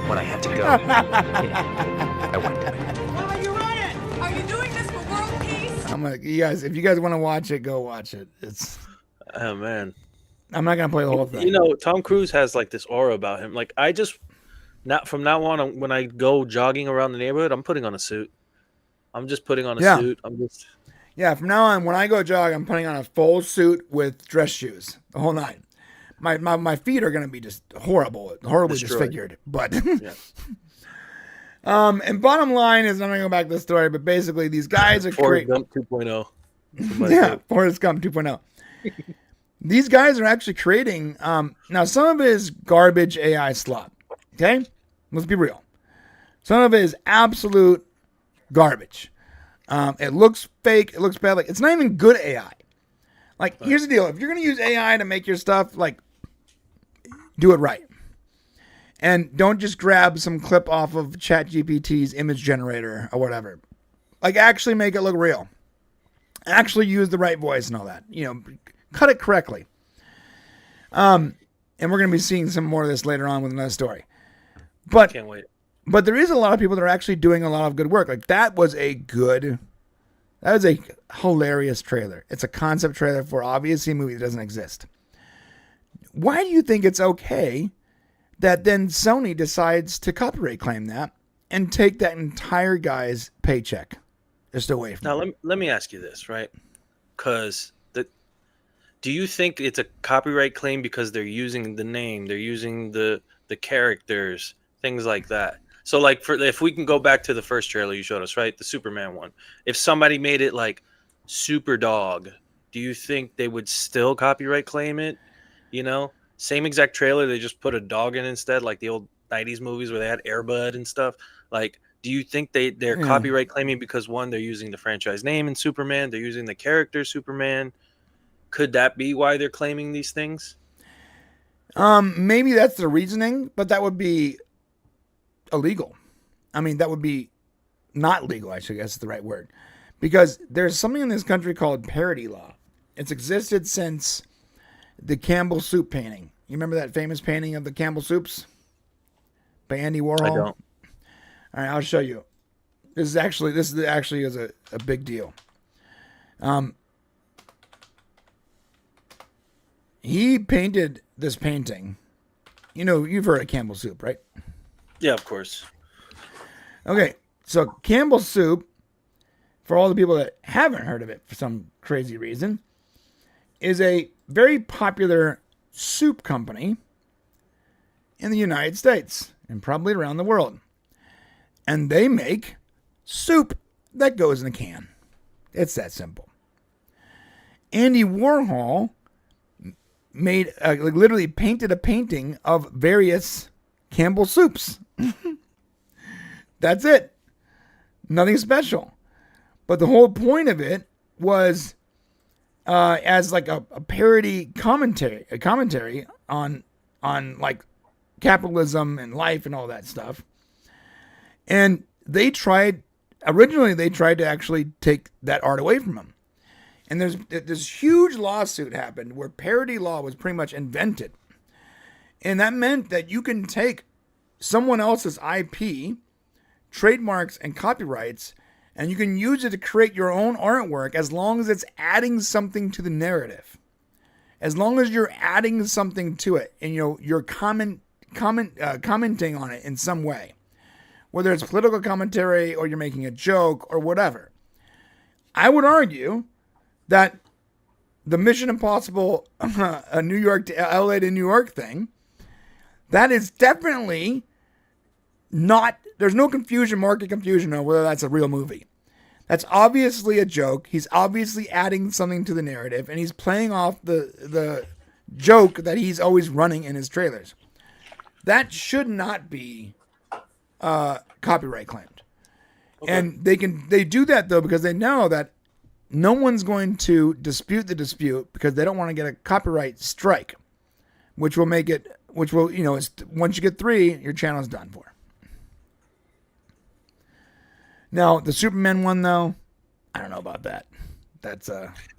When I had to go, I went to bed. Mama, you're right. Are you doing this for world peace? I'm like, you guys, if you guys want to watch it, go watch it. It's. Oh man. I'm not gonna play the whole thing. You know, Tom Cruise has like this aura about him. Like from now on, when I go jogging around the neighborhood, I'm putting on a suit. I'm just putting on a suit. Yeah, from now on, when I go jog, I'm putting on a full suit with dress shoes the whole night. My feet are gonna be just horribly disfigured. But and bottom line is, I'm not gonna go back to the story, but basically these guys are Forrest Gump 2.0. Yeah, Forrest Gump 2.0. These guys are actually creating. Now some of it is garbage AI slop. Okay, let's be real. Some of it is absolute garbage. It looks fake. It looks bad. Like, it's not even good AI. Like, here's the deal. If you're going to use AI to make your stuff, like, do it right. And don't just grab some clip off of ChatGPT's image generator or whatever. Like, actually make it look real. Actually use the right voice and all that. You know, cut it correctly. And we're going to be seeing some more of this later on with another story. But can't wait. But there is a lot of people that are actually doing a lot of good work. Like, that was a hilarious trailer. It's a concept trailer for obviously a movie that doesn't exist. Why do you think it's okay that then Sony decides to copyright claim that and take that entire guy's paycheck just away from him? Now, let me ask you this, right? Because do you think it's a copyright claim because they're using the name, they're using the characters, things like that? So, like, if we can go back to the first trailer you showed us, right, the Superman one, if somebody made it like Super Dog, do you think they would still copyright claim it? You know, same exact trailer, they just put a dog in instead, like the old 90s movies where they had Air Bud and stuff. Like, do you think they're copyright claiming because, one, they're using the franchise name in Superman, they're using the character Superman? Could that be why they're claiming these things? Maybe that's the reasoning, but that would be illegal. I mean, that would be not legal, I guess is the right word. Because there's something in this country called parody law. It's existed since the Campbell soup painting. You remember that famous painting of the Campbell soups by Andy Warhol? I don't. All right, I'll show you. This is actually a big deal. He painted this painting. You know, you've heard of Campbell soup, right? Yeah, of course. Okay, so Campbell Soup, for all the people that haven't heard of it for some crazy reason, is a very popular soup company in the United States and probably around the world. And they make soup that goes in a can. It's that simple. Andy Warhol made like literally painted a painting of various Campbell soups. That's it. Nothing special. But the whole point of it was as like a parody commentary on like capitalism and life and all that stuff. And originally they tried to actually take that art away from him. And there's this huge lawsuit happened where parody law was pretty much invented. And that meant that you can take someone else's IP, trademarks, and copyrights, and you can use it to create your own artwork as long as it's adding something to the narrative. As long as you're adding something to it and you're commenting on it in some way. Whether it's political commentary or you're making a joke or whatever. I would argue that the Mission Impossible New York to LA to New York thing, that is definitely not, there's no market confusion on whether that's a real movie. That's obviously a joke. He's obviously adding something to the narrative, and he's playing off the joke that he's always running in his trailers. That should not be copyright claimed. Okay. And they do that though because they know that no one's going to dispute the dispute because they don't want to get a copyright strike, which will once you get 3, your channel's done for. Now, the Superman one, though, I don't know about that. That's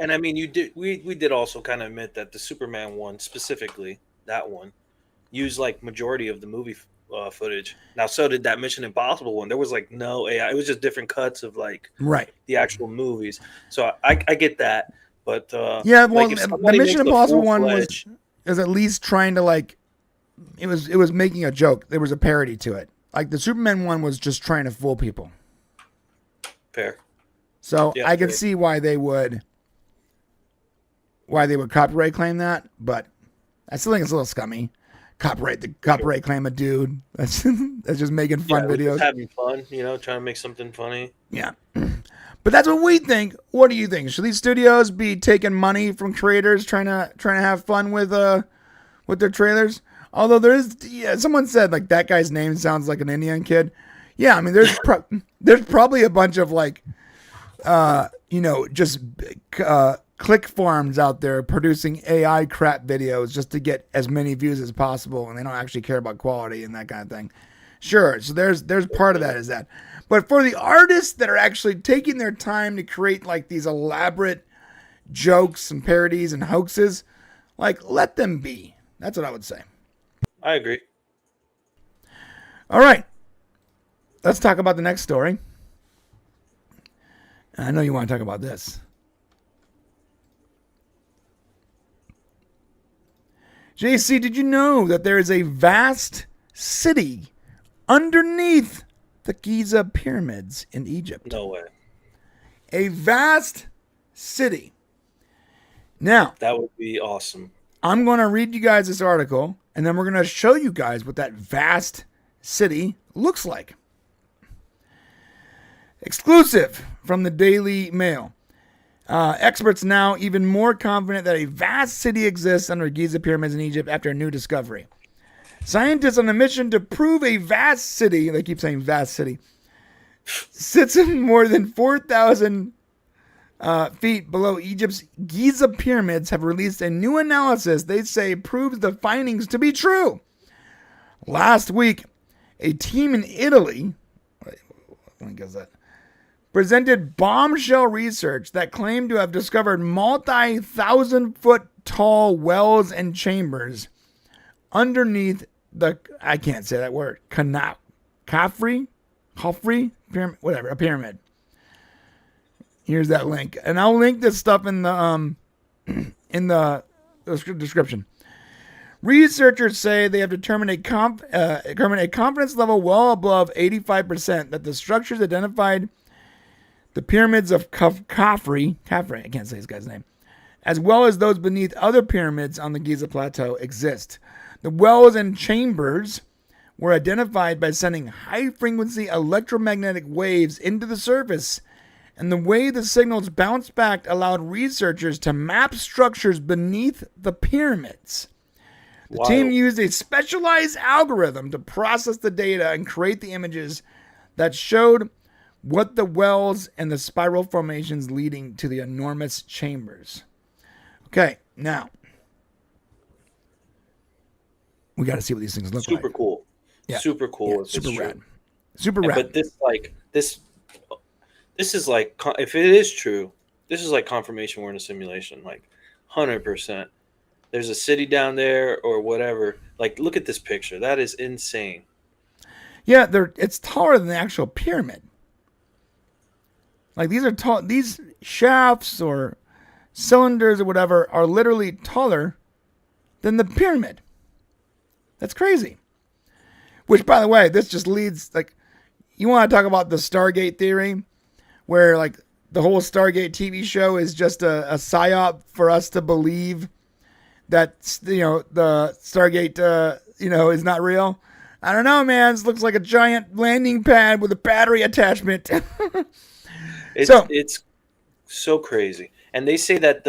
And I mean, we did also kind of admit that the Superman one, specifically that one, used like majority of the movie footage. Now, so did that Mission Impossible one. There was like no AI. It was just different cuts of like the actual movies. So I get that, but yeah, well, like the Mission Impossible one was at least trying to like it was making a joke. There was a parody to it. Like the Superman one was just trying to fool people. Fair. So yeah, I can see why they would copyright claim that, but I still think it's a little scummy. Copyright claim a dude that's just making fun videos, just having fun, trying to make something funny. Yeah, but that's what we think. What do you think? Should these studios be taking money from creators trying to have fun with their trailers? Although someone said like that guy's name sounds like an Indian kid. Yeah, I mean there's probably a bunch of like just click farms out there producing AI crap videos just to get as many views as possible, and they don't actually care about quality and that kind of thing. Sure, so there's part of that is that. But for the artists that are actually taking their time to create like these elaborate jokes and parodies and hoaxes, like let them be. That's what I would say. I agree. All right. Let's talk about the next story. I know you want to talk about this. JC, did you know that there is a vast city underneath the Giza pyramids in Egypt? No way. A vast city. Now, that would be awesome. I'm going to read you guys this article, and then we're going to show you guys what that vast city looks like. Exclusive from the Daily Mail. Experts now even more confident that a vast city exists under Giza pyramids in Egypt after a new discovery. Scientists on a mission to prove a vast city, they keep saying vast city, sits in more than 4,000 feet below Egypt's Giza pyramids have released a new analysis they say proves the findings to be true. Last week, a team in Italy, presented bombshell research that claimed to have discovered multi-1,000-foot tall wells and chambers underneath the, I can't say that word, Khafre pyramid, whatever, a pyramid. Here's that link, and I'll link this stuff in the description. Researchers say they have determined a confidence level well above 85% that the structures identified, the pyramids of Khafre, I can't say this guy's name, as well as those beneath other pyramids on the Giza Plateau exist. The wells and chambers were identified by sending high-frequency electromagnetic waves into the surface And the way the signals bounced back allowed researchers to map structures beneath the pyramids. The team used a specialized algorithm to process the data and create the images that showed what the wells and the spiral formations leading to the enormous chambers. Okay, now we got to see what these things look like. Super cool. Yeah. Super cool. Yeah, super rad. Super rad. But this is like, if it is true, this is like confirmation we're in a simulation, like 100%. There's a city down there or whatever. Like, look at this picture. That is insane. Yeah, it's taller than the actual pyramid. Like, these are tall. These shafts or cylinders or whatever are literally taller than the pyramid. That's crazy. Which, by the way, this just leads, like, you want to talk about the Stargate theory, where, like, the whole Stargate TV show is just a psyop for us to believe that, you know, the Stargate, is not real. I don't know, man. This looks like a giant landing pad with a battery attachment. It's so crazy. And they say that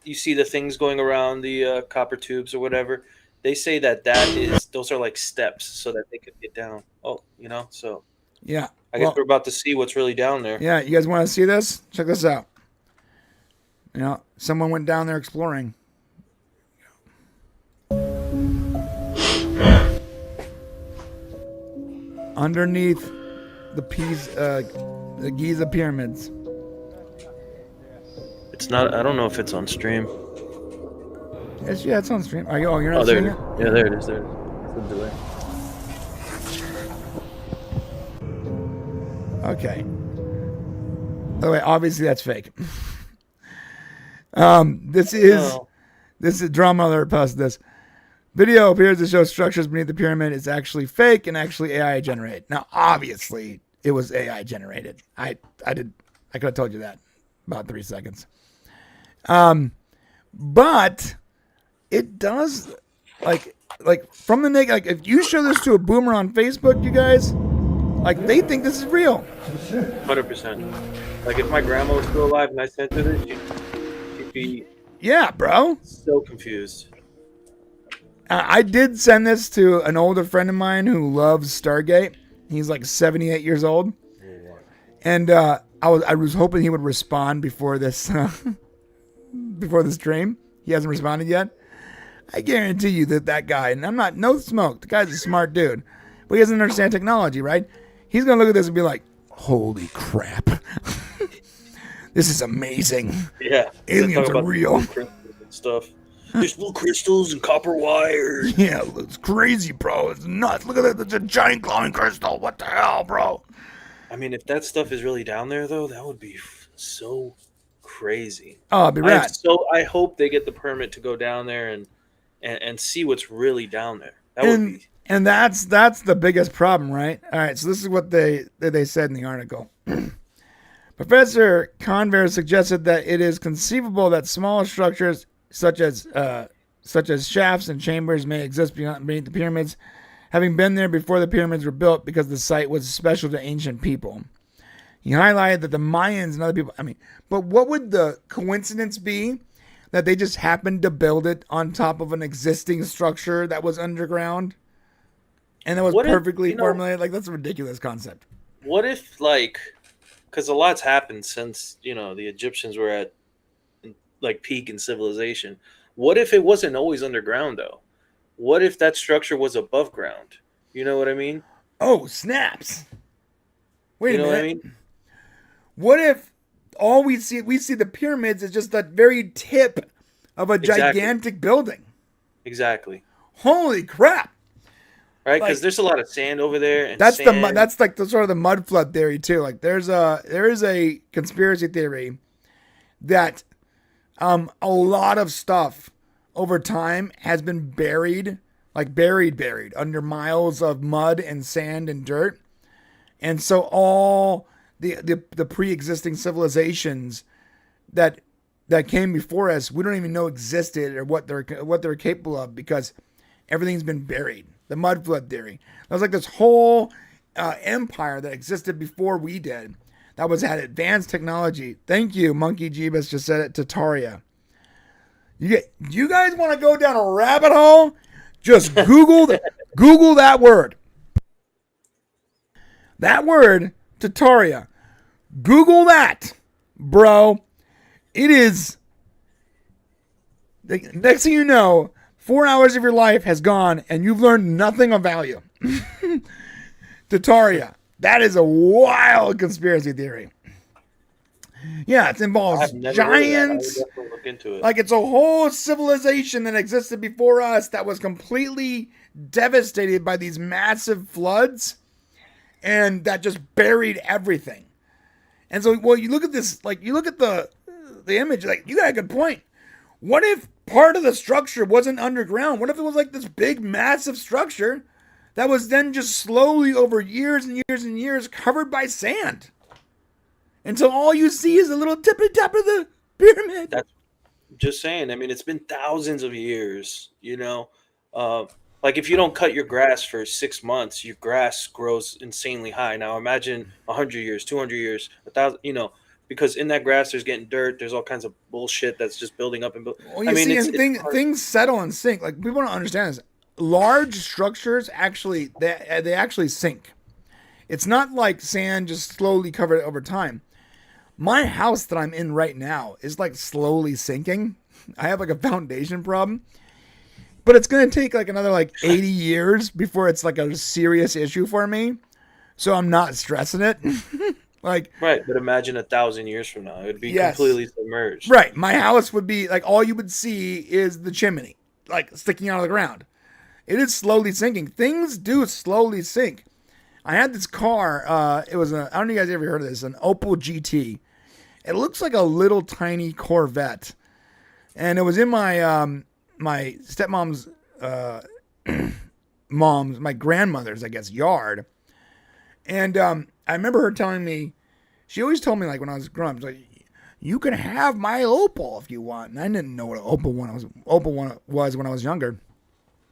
you see the things going around the copper tubes or whatever. They say those are like steps so that they could get down. So yeah. I guess we're about to see what's really down there. Yeah, you guys want to see this? Check this out. You know, someone went down there exploring. Underneath the Giza pyramids. It's not. I don't know if it's on stream. It's on stream. You're not there seeing it it? is. Yeah, there it is. There it is. It's a delay. Okay. By the way, obviously that's fake. This is drama alert. Posted this. Video appears to show structures beneath the pyramid is actually fake and actually AI generated. Now, obviously, it was AI generated. I could have told you that about 3 seconds. But it does like from the naked. Like, if you show this to a boomer on Facebook, you guys, like, they think this is real. 100%. Like, if my grandma was still alive and I sent her this, she'd be bro, so confused. I did send this to an older friend of mine who loves Stargate. He's like 78 years old. And I was hoping he would respond before this stream. He hasn't responded yet. I guarantee you that guy, and I'm not, no smoke, the guy's a smart dude, but he doesn't understand technology, right? He's going to look at this and be like, holy crap. This is amazing. Yeah. Aliens are real. And stuff. There's blue crystals and copper wire. Yeah, it's crazy, bro. It's nuts. Look at that. It's a giant glowing crystal. What the hell, bro? I mean, if that stuff is really down there, though, that would be so crazy. Oh, it'd be rad. I hope they get the permit to go down there and see what's really down there. That would be. And that's the biggest problem, right? All right, so this is what they said in the article. Professor Conver suggested that it is conceivable that small structures such as shafts and chambers may exist beneath the pyramids, having been there before the pyramids were built because the site was special to ancient people. He highlighted that the Mayans and other people, but what would the coincidence be that they just happened to build it on top of an existing structure that was underground and that was perfectly formulated? Like, that's a ridiculous concept. What if, like, because a lot's happened since, the Egyptians were at like peak in civilization. What if it wasn't always underground, though? What if that structure was above ground? You know what I mean? Oh, snaps. Wait a minute. What I mean? What if all we see the pyramids is just that very tip of a gigantic building? Exactly. Holy crap. Right? Because there's a lot of sand over there. And that's sand. That's like the sort of the mud flood theory too. Like there is a conspiracy theory that a lot of stuff over time has been buried under miles of mud and sand and dirt. And so all the pre-existing civilizations that came before us, we don't even know existed or what they're capable of because everything's been buried. The mud flood theory. That was like this whole empire that existed before we did that had advanced technology. Thank you, Monkey Jeebus just said it. Tataria. You guys want to go down a rabbit hole? Just Google that word. That word, Tataria. Google that, bro. It is. The next thing you know, 4 hours of your life has gone and you've learned nothing of value. Tataria. That is a wild conspiracy theory. Yeah, it involves giants. Look into it. Like it's a whole civilization that existed before us that was completely devastated by these massive floods and that just buried everything. And so, well, you look at this, like you look at the image, like you got a good point. What if part of the structure wasn't underground? What if it was like this big, massive structure that was then just slowly over years and years and years covered by sand? Until all you see is a little tippy top of the pyramid. That's just saying. I mean, it's been thousands of years, you know. Like if you don't cut your grass for 6 months, your grass grows insanely high. Now imagine 100 years, 200 years, 1,000, you know, because in that grass there's getting dirt, there's all kinds of bullshit that's just building up and building. Well, you see, things settle and sink. Like people don't understand this. Large structures actually they actually sink. It's not like sand just slowly covered over time. My house that I'm in right now is like slowly sinking. I have like a foundation problem, but it's going to take like another like 80 years before it's like a serious issue for me. So I'm not stressing it. Like, right. But imagine 1,000 years from now, it would be completely submerged. Right. My house would be like, all you would see is the chimney, like sticking out of the ground. It is slowly sinking. Things do slowly sink. I had this car. It was I don't know if you guys ever heard of this, an Opel GT. It looks like a little tiny Corvette, and it was in my my stepmom's my grandmother's, I guess, yard. And I remember her telling me, she always told me like when I was growing up, like, you can have my Opel if you want. And I didn't know what an Opel was when I was younger.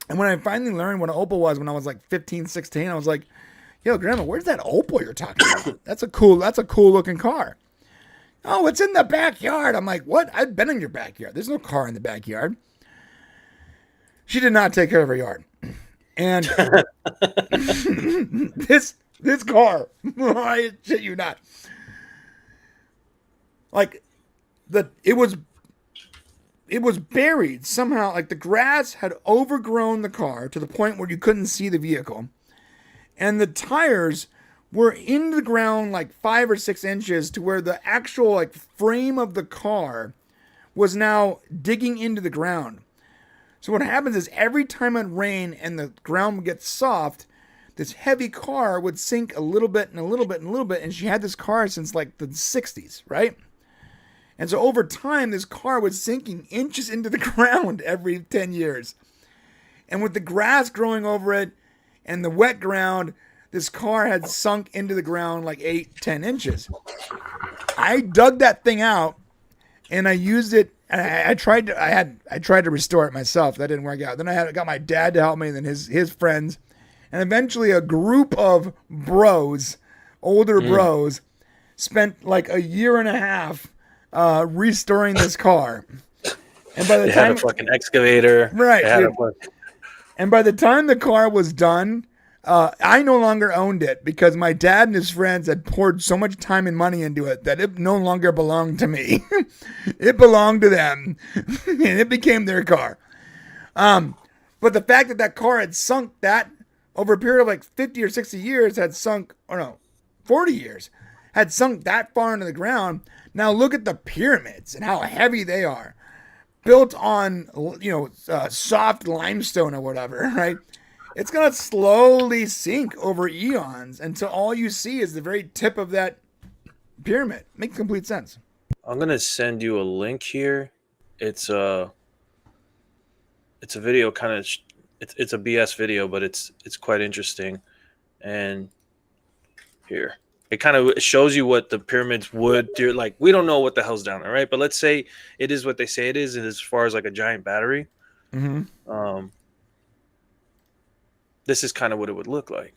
And when I finally learned what an Opel was when I was like 15, 16, I was like, yo, Grandma, where's that Opel you're talking about? That's a cool looking car. Oh, it's in the backyard. I'm like, what? I've been in your backyard. There's no car in the backyard. She did not take care of her yard. And this car, I shit you not. Like it was buried somehow. Like the grass had overgrown the car to the point where you couldn't see the vehicle. And the tires were in the ground like 5 or 6 inches to where the actual like frame of the car was now digging into the ground. So what happens is every time it rained and the ground would get soft, this heavy car would sink a little bit and a little bit and a little bit. And she had this car since like the 60s, right? And so over time, this car was sinking inches into the ground every 10 years. And with the grass growing over it and the wet ground, this car had sunk into the ground like 8-10 inches. I dug that thing out and I used it. I tried to restore it myself. That didn't work out. Then I got my dad to help me, and then his friends, and eventually a group of bros, older bros, spent like a year and a half restoring this car. And by the they time had a fucking excavator, right? And by the time the car was done, I no longer owned it because my dad and his friends had poured so much time and money into it that it no longer belonged to me. It belonged to them, and it became their car. But the fact that that car had sunk that over a period of like 50 or 60 years had sunk, 40 years, had sunk that far into the ground. Now look at the pyramids and how heavy they are, built on soft limestone or whatever, right? It's going to slowly sink over eons until all you see is the very tip of that pyramid. Makes complete sense. I'm going to send you a link here. It's a video kind of, it's a BS video, but it's quite interesting. And here, it kind of shows you what the pyramids would do. Like, we don't know what the hell's down there, right? But let's say it is what they say it is as far as like a giant battery. Mm-hmm. This is kind of what it would look like,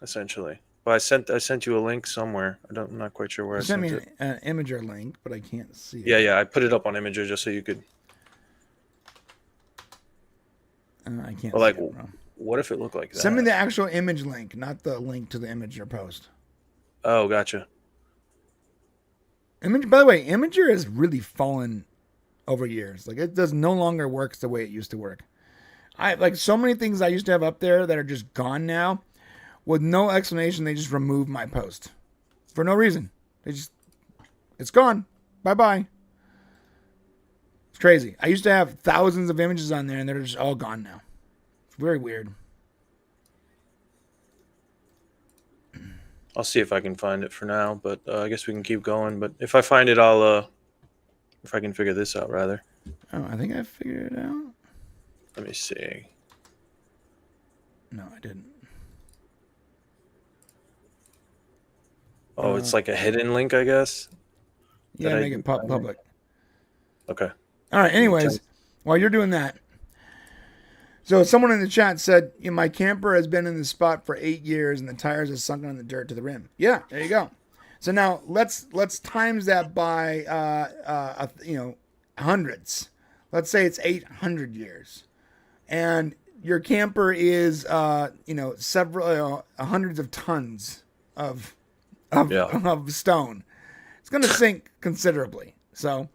essentially. Well, I sent you a link somewhere. I'm not quite sure where You I sent sent me it. an Imager link, but I can't see it. Yeah, I put it up on Imager just so you could. I can't But like, see it, bro. what if it looked like that? Send me the actual image link, not the link to the Imager post. Oh, gotcha. By the way, Imager has really fallen over years. Like it does no longer works the way it used to work. I like so many things I used to have up there that are just gone now. With no explanation, they just removed my post. For no reason. It's gone. Bye-bye. It's crazy. I used to have thousands of images on there and they're just all gone now. It's very weird. I'll see if I can find it for now, but I guess we can keep going. But if I find it, I'll if I can figure this out, rather. Oh, I think I figured it out. Let me see. No, I didn't. Oh, it's like a hidden link, I guess. Yeah, make it public. Okay. All right. Anyways, while you're doing that, so someone in the chat said, my camper has been in the spot for 8 years and the tires are sunken in the dirt to the rim. Yeah, there you go. So now let's times that by hundreds. Let's say it's 800 years, and your camper is several hundreds of tons of stone. It's going to sink considerably. So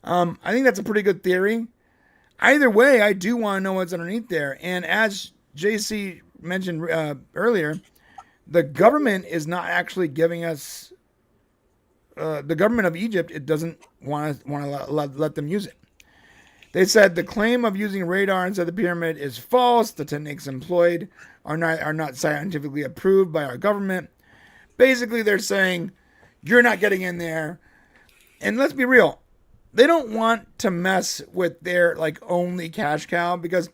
I think that's a pretty good theory. Either way, I do want to know what's underneath there. And as JC mentioned earlier, the government is not actually giving us. The government of Egypt, it doesn't want to let them use it. They said the claim of using radar inside the pyramid is false. The techniques employed are not scientifically approved by our government. Basically, they're saying you're not getting in there. And let's be real. They don't want to mess with their only cash cow, because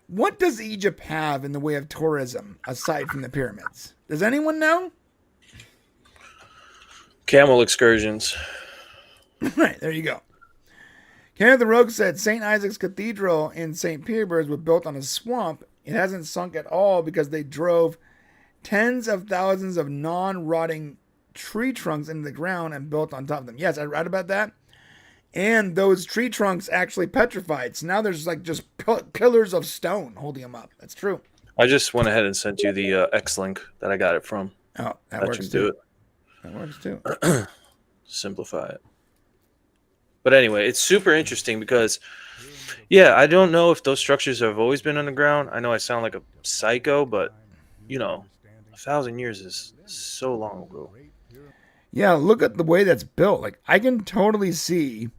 what does Egypt have in the way of tourism aside from the pyramids? Does anyone know? Camel excursions. Right, there you go. Kenneth the Rogue said St. Isaac's Cathedral in St. Petersburg was built on a swamp. It hasn't sunk at all because they drove tens of thousands of non-rotting tree trunks into the ground and built on top of them. Yes, I read about that. And those tree trunks actually petrified. So now there's just pillars of stone holding them up. That's true. I just went ahead and sent you the X link that I got it from. Oh, that works should too. do it. That works too. Simplify it. But anyway, it's super interesting because, I don't know if those structures have always been underground. I know I sound like a psycho, but, 1,000 years is so long ago. Yeah, look at the way that's built. I can totally see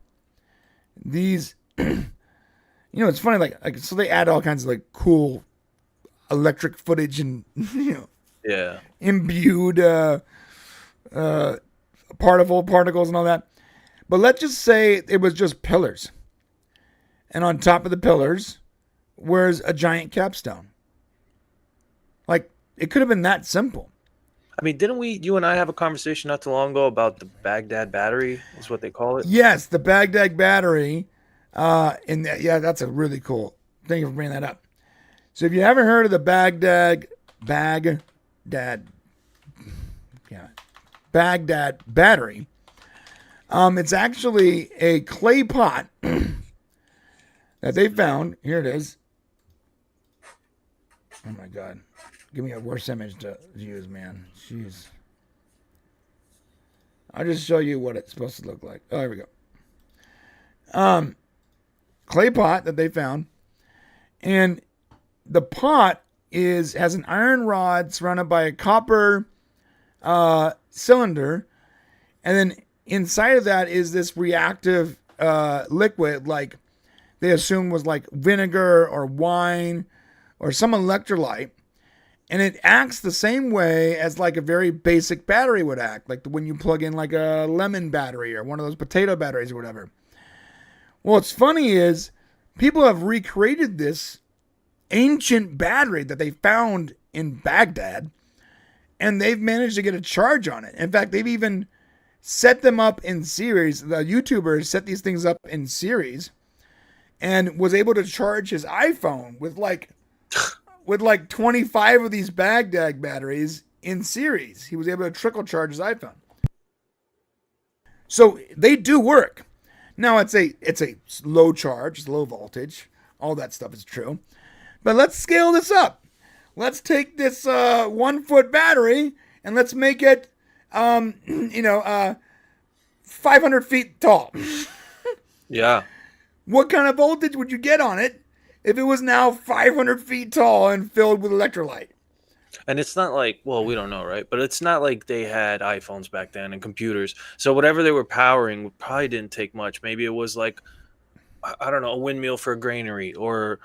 these. It's funny. So they add all kinds of cool electric footage and imbued particles and all that. But let's just say it was just pillars, and on top of the pillars was a giant capstone. It could have been that simple. I mean, didn't you and I have a conversation not too long ago about the Baghdad battery, is what they call it? Yes, the Baghdad battery. That's a really cool. Thank you for bringing that up. So if you haven't heard of the Baghdad battery, it's actually a clay pot that they found. Here it is. Oh my God. Give me a worse image to use, man. Jeez. I'll just show you what it's supposed to look like. Oh, here we go. Clay pot that they found. And the pot has an iron rod surrounded by a copper cylinder. And then inside of that is this reactive liquid, they assumed was vinegar or wine or some electrolyte. And it acts the same way as a very basic battery would act. When you plug in a lemon battery or one of those potato batteries or whatever. Well, what's funny is people have recreated this ancient battery that they found in Baghdad, and they've managed to get a charge on it. In fact, they've even set them up in series. The YouTubers set these things up in series and was able to charge his iPhone with 25 of these Baghdad batteries in series. He was able to trickle charge his iPhone. So they do work. Now it's a low charge, it's low voltage. All that stuff is true. But let's scale this up. Let's take this 1 foot battery and let's make it 500 feet tall. Yeah. What kind of voltage would you get on it if it was now 500 feet tall and filled with electrolyte? And it's not like, well, we don't know, right? But it's not like they had iPhones back then and computers. So whatever they were powering probably didn't take much. Maybe it was like, I don't know, a windmill for a granary or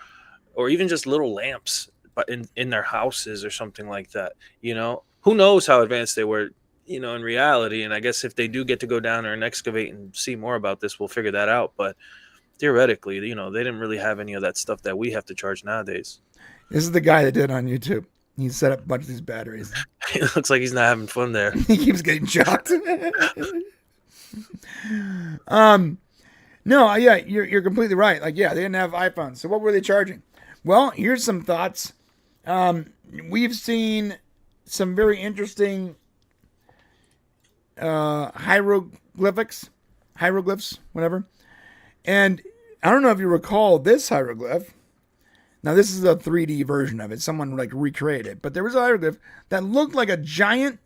even just little lamps but in their houses or something like that. Who knows how advanced they were, in reality. And I guess if they do get to go down there and excavate and see more about this, we'll figure that out. But theoretically, they didn't really have any of that stuff that we have to charge nowadays. This is the guy that did it on YouTube. He set up a bunch of these batteries. It looks like he's not having fun there. He keeps getting shocked. No, yeah, you're completely right. Like, yeah, they didn't have iPhones. So what were they charging? Well, here's some thoughts. We've seen some very interesting hieroglyphs, whatever. And I don't know if you recall this hieroglyph. Now, this is a 3D version of it. Someone recreated it. But there was a hieroglyph that looked like a giant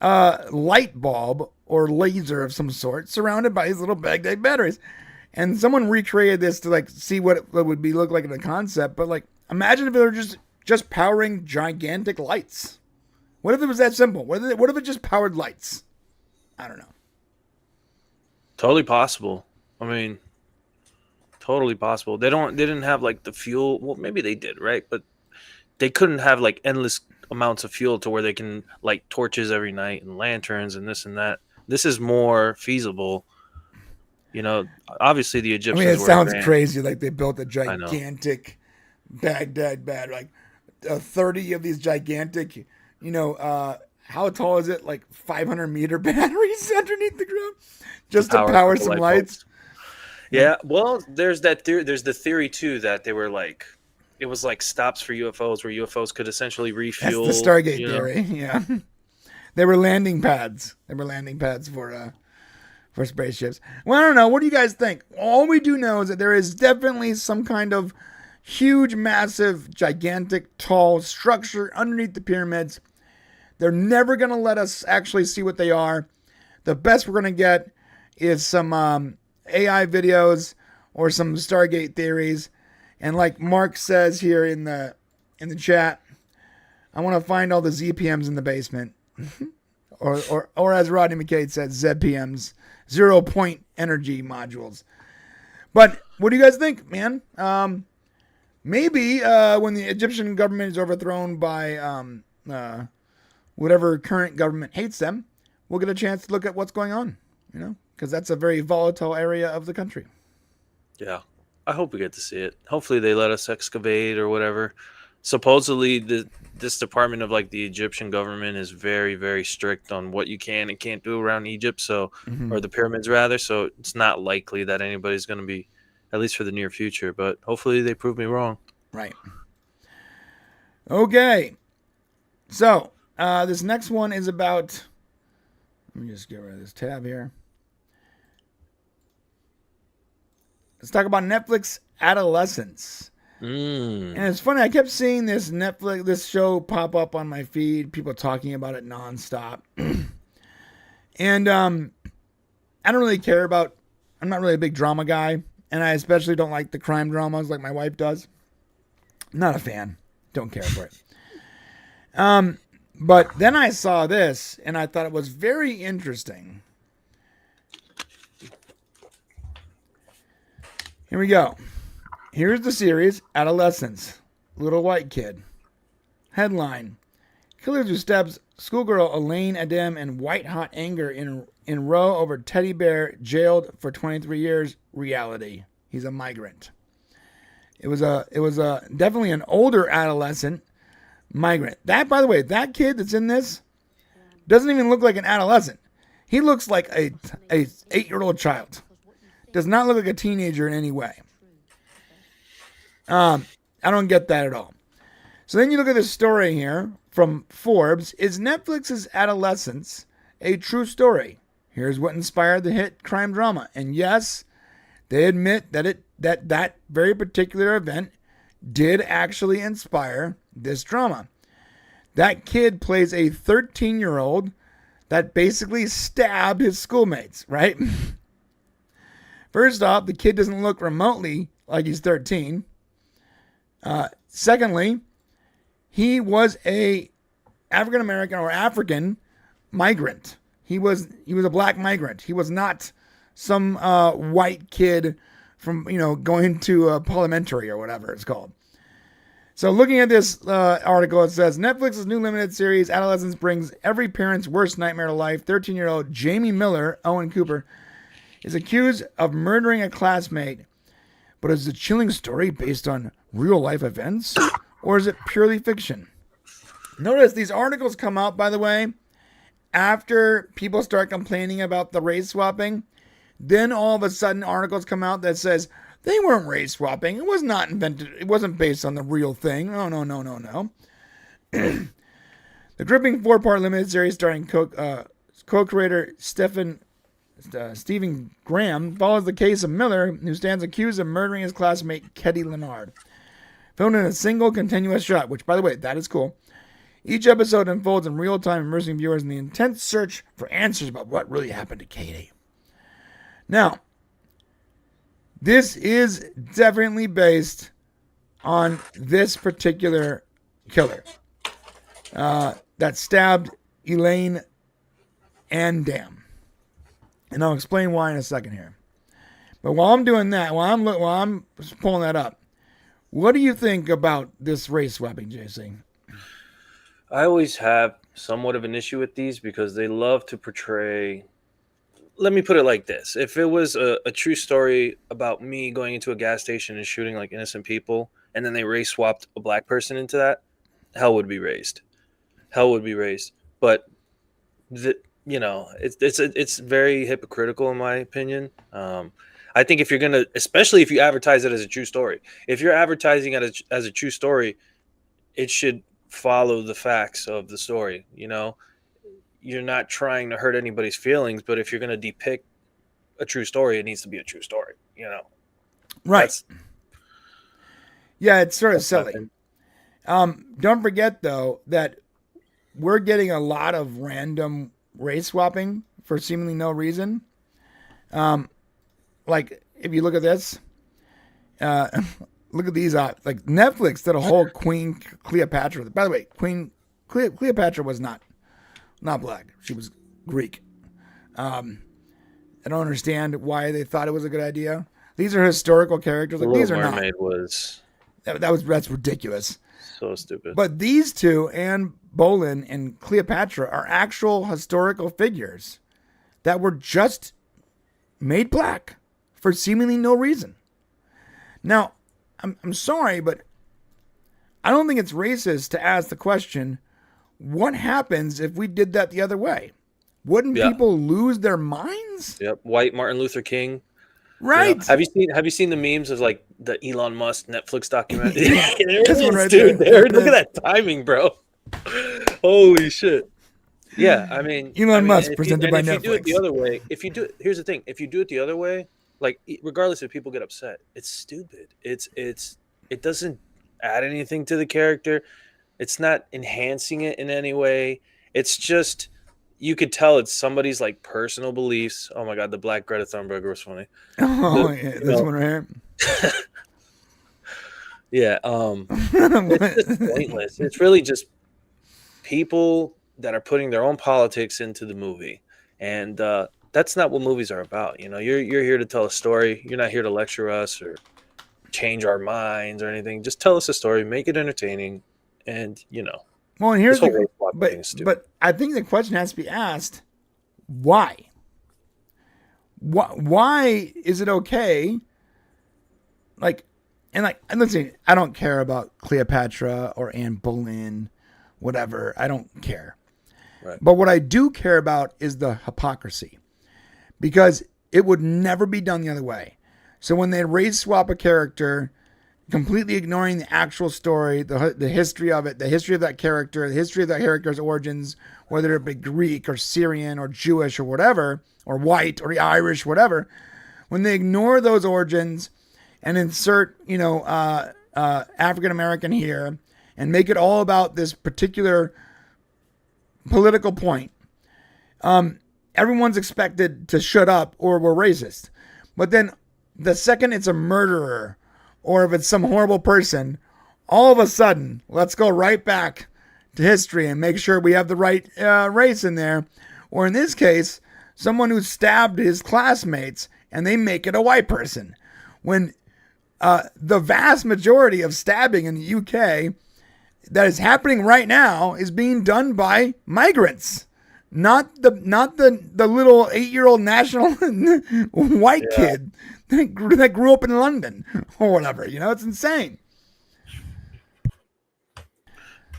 light bulb or laser of some sort surrounded by these little Baghdad batteries. And someone recreated this to see what it would look like in a concept. But imagine if they were just powering gigantic lights. What if it was that simple? What if it just powered lights? I don't know. Totally possible. I mean, totally possible. They didn't have the fuel. Well, maybe they did, right? But they couldn't have endless amounts of fuel to where they can light torches every night and lanterns and this and that. This is more feasible. Obviously the Egyptians. I mean, it sounds crazy. They built a gigantic Baghdad battery, 30 of these gigantic, how tall is it? 500-meter batteries underneath the ground just to power some lights. Yeah, well, there's that theory. There's the theory too that they were it was stops for UFOs, where UFOs could essentially refuel. That's the Stargate theory. Yeah, they were landing pads. They were landing pads for spaceships. Well, I don't know. What do you guys think? All we do know is that there is definitely some kind of huge, massive, gigantic, tall structure underneath the pyramids. They're never going to let us actually see what they are. The best we're going to get is some AI videos or some Stargate theories. And like Mark says here in the chat, I want to find all the ZPMs in the basement. or as Rodney McCade said, ZPMs, 0 point energy modules. But what do you guys think, man? Maybe when the Egyptian government is overthrown by whatever current government hates them, we'll get a chance to look at what's going on, because that's a very volatile area of the country. Yeah, I hope we get to see it. Hopefully they let us excavate or whatever. Supposedly this department of the Egyptian government is very, very strict on what you can and can't do around Egypt, or the pyramids rather. So it's not likely that anybody's going to be, at least for the near future, but hopefully they prove me wrong. Right. Okay. So this next one is about, let me just get rid of this tab here. Let's talk about Netflix Adolescence. And it's funny, I kept seeing this show pop up on my feed, people talking about it nonstop. And I don't really care about, I'm not really a big drama guy, and I especially don't like the crime dramas like my wife does. I'm not a fan. Don't care for it. But then I saw this, and I thought it was very interesting. Here we go. Here's the series, Adolescence, Little White Kid. Headline, killers who stabs schoolgirl Elaine Adem in white-hot anger in row over teddy bear, jailed for 23 years, reality. He's a migrant. It was definitely an older adolescent migrant. That, by the way, that kid that's in this doesn't even look like an adolescent. He looks like a 8-year-old child. Does not look like a teenager in any way. I don't get that at all. So then you look at this story here from Forbes, is Netflix's Adolescence a true story? Here's what inspired the hit crime drama. And yes, they admit that that very particular event did actually inspire this drama. That kid plays a 13-year-old that basically stabbed his schoolmates, right? First off, the kid doesn't look remotely like he's 13. Secondly, he was a African American or African migrant. He was a black migrant. He was not some white kid from going to parliamentary or whatever it's called. So looking at this article, it says Netflix's new limited series Adolescence brings every parent's worst nightmare to life. 13-year-old Jamie Miller, Owen Cooper, is accused of murdering a classmate. But is the chilling story based on real life events, or is it purely fiction? Notice these articles come out, by the way, after people start complaining about the race swapping. Then all of a sudden articles come out that says they weren't race swapping. It was not invented. It wasn't based on the real thing. No. The gripping 4-part limited series starring co-creator Stephen Graham follows the case of Miller, who stands accused of murdering his classmate Ketty Leonard. Filmed in a single continuous shot, which, by the way, that is cool. Each episode unfolds in real time, immersing viewers in the intense search for answers about what really happened to Katie. Now, this is definitely based on this particular killer that stabbed Elaine Andam. And I'll explain why in a second here. But while I'm doing that, while I'm pulling that up, what do you think about this race swapping, JC? I always have somewhat of an issue with these because they love to portray. Let me put it like this. If it was a true story about me going into a gas station and shooting like innocent people, and then they race swapped a black person into that, hell would be raised. But it's very hypocritical in my opinion. I think if you're going to, especially if you advertise it as a true story, if you're advertising it as a true story, it should follow the facts of the story. You're not trying to hurt anybody's feelings, but if you're going to depict a true story, it needs to be a true story, Right. Yeah, it's sort of silly. Don't forget, though, that we're getting a lot of random race swapping for seemingly no reason. Like, if you look at this, look at these. Like, Netflix did a whole Queen Cleopatra. By the way, Queen Cleopatra was not black. She was Greek. I don't understand why they thought it was a good idea. These are historical characters. Like, these are not. Mermaid was. That's ridiculous. So stupid. But these two, Anne Boleyn and Cleopatra, are actual historical figures that were just made black for seemingly no reason. Now, I'm sorry, but I don't think it's racist to ask the question, what happens if we did that the other way? Wouldn't people lose their minds? Yep. White Martin Luther King. Right. Have you seen the memes of like the Elon Musk Netflix documentary? This one right Dude, there. Look at that timing, bro. Holy shit. Yeah, I mean Elon Musk presented by Netflix. If you do it the other way, here's the thing. If you do it the other way, like regardless if people get upset, it's stupid. It doesn't add anything to the character. It's not enhancing it in any way. It's just you could tell it's somebody's like personal beliefs. Oh my god, the Black Greta Thunberg was funny. Oh, yeah, this one right here. Yeah, it's just pointless. It's really just people that are putting their own politics into the movie, and that's not what movies are about. You're here to tell a story. You're not here to lecture us or change our minds or anything. Just tell us a story, make it entertaining, and Well, and here's but I think the question has to be asked: why? Why is it okay? And listen, I don't care about Cleopatra or Anne Boleyn, whatever. I don't care. Right. But what I do care about is the hypocrisy, because it would never be done the other way. So when they race swap a character completely ignoring the actual story, the history of it, the history of that character, the history of that character's origins, whether it be Greek or Syrian or Jewish or whatever, or white or Irish, whatever. When they ignore those origins and insert, African American here and make it all about this particular political point, everyone's expected to shut up or we're racist. But then the second it's a murderer or if it's some horrible person, all of a sudden, let's go right back to history and make sure we have the right race in there. Or in this case, someone who stabbed his classmates and they make it a white person. When the vast majority of stabbing in the UK that is happening right now is being done by migrants. Not the little 8-year-old national white kid that grew up in London or whatever. It's insane.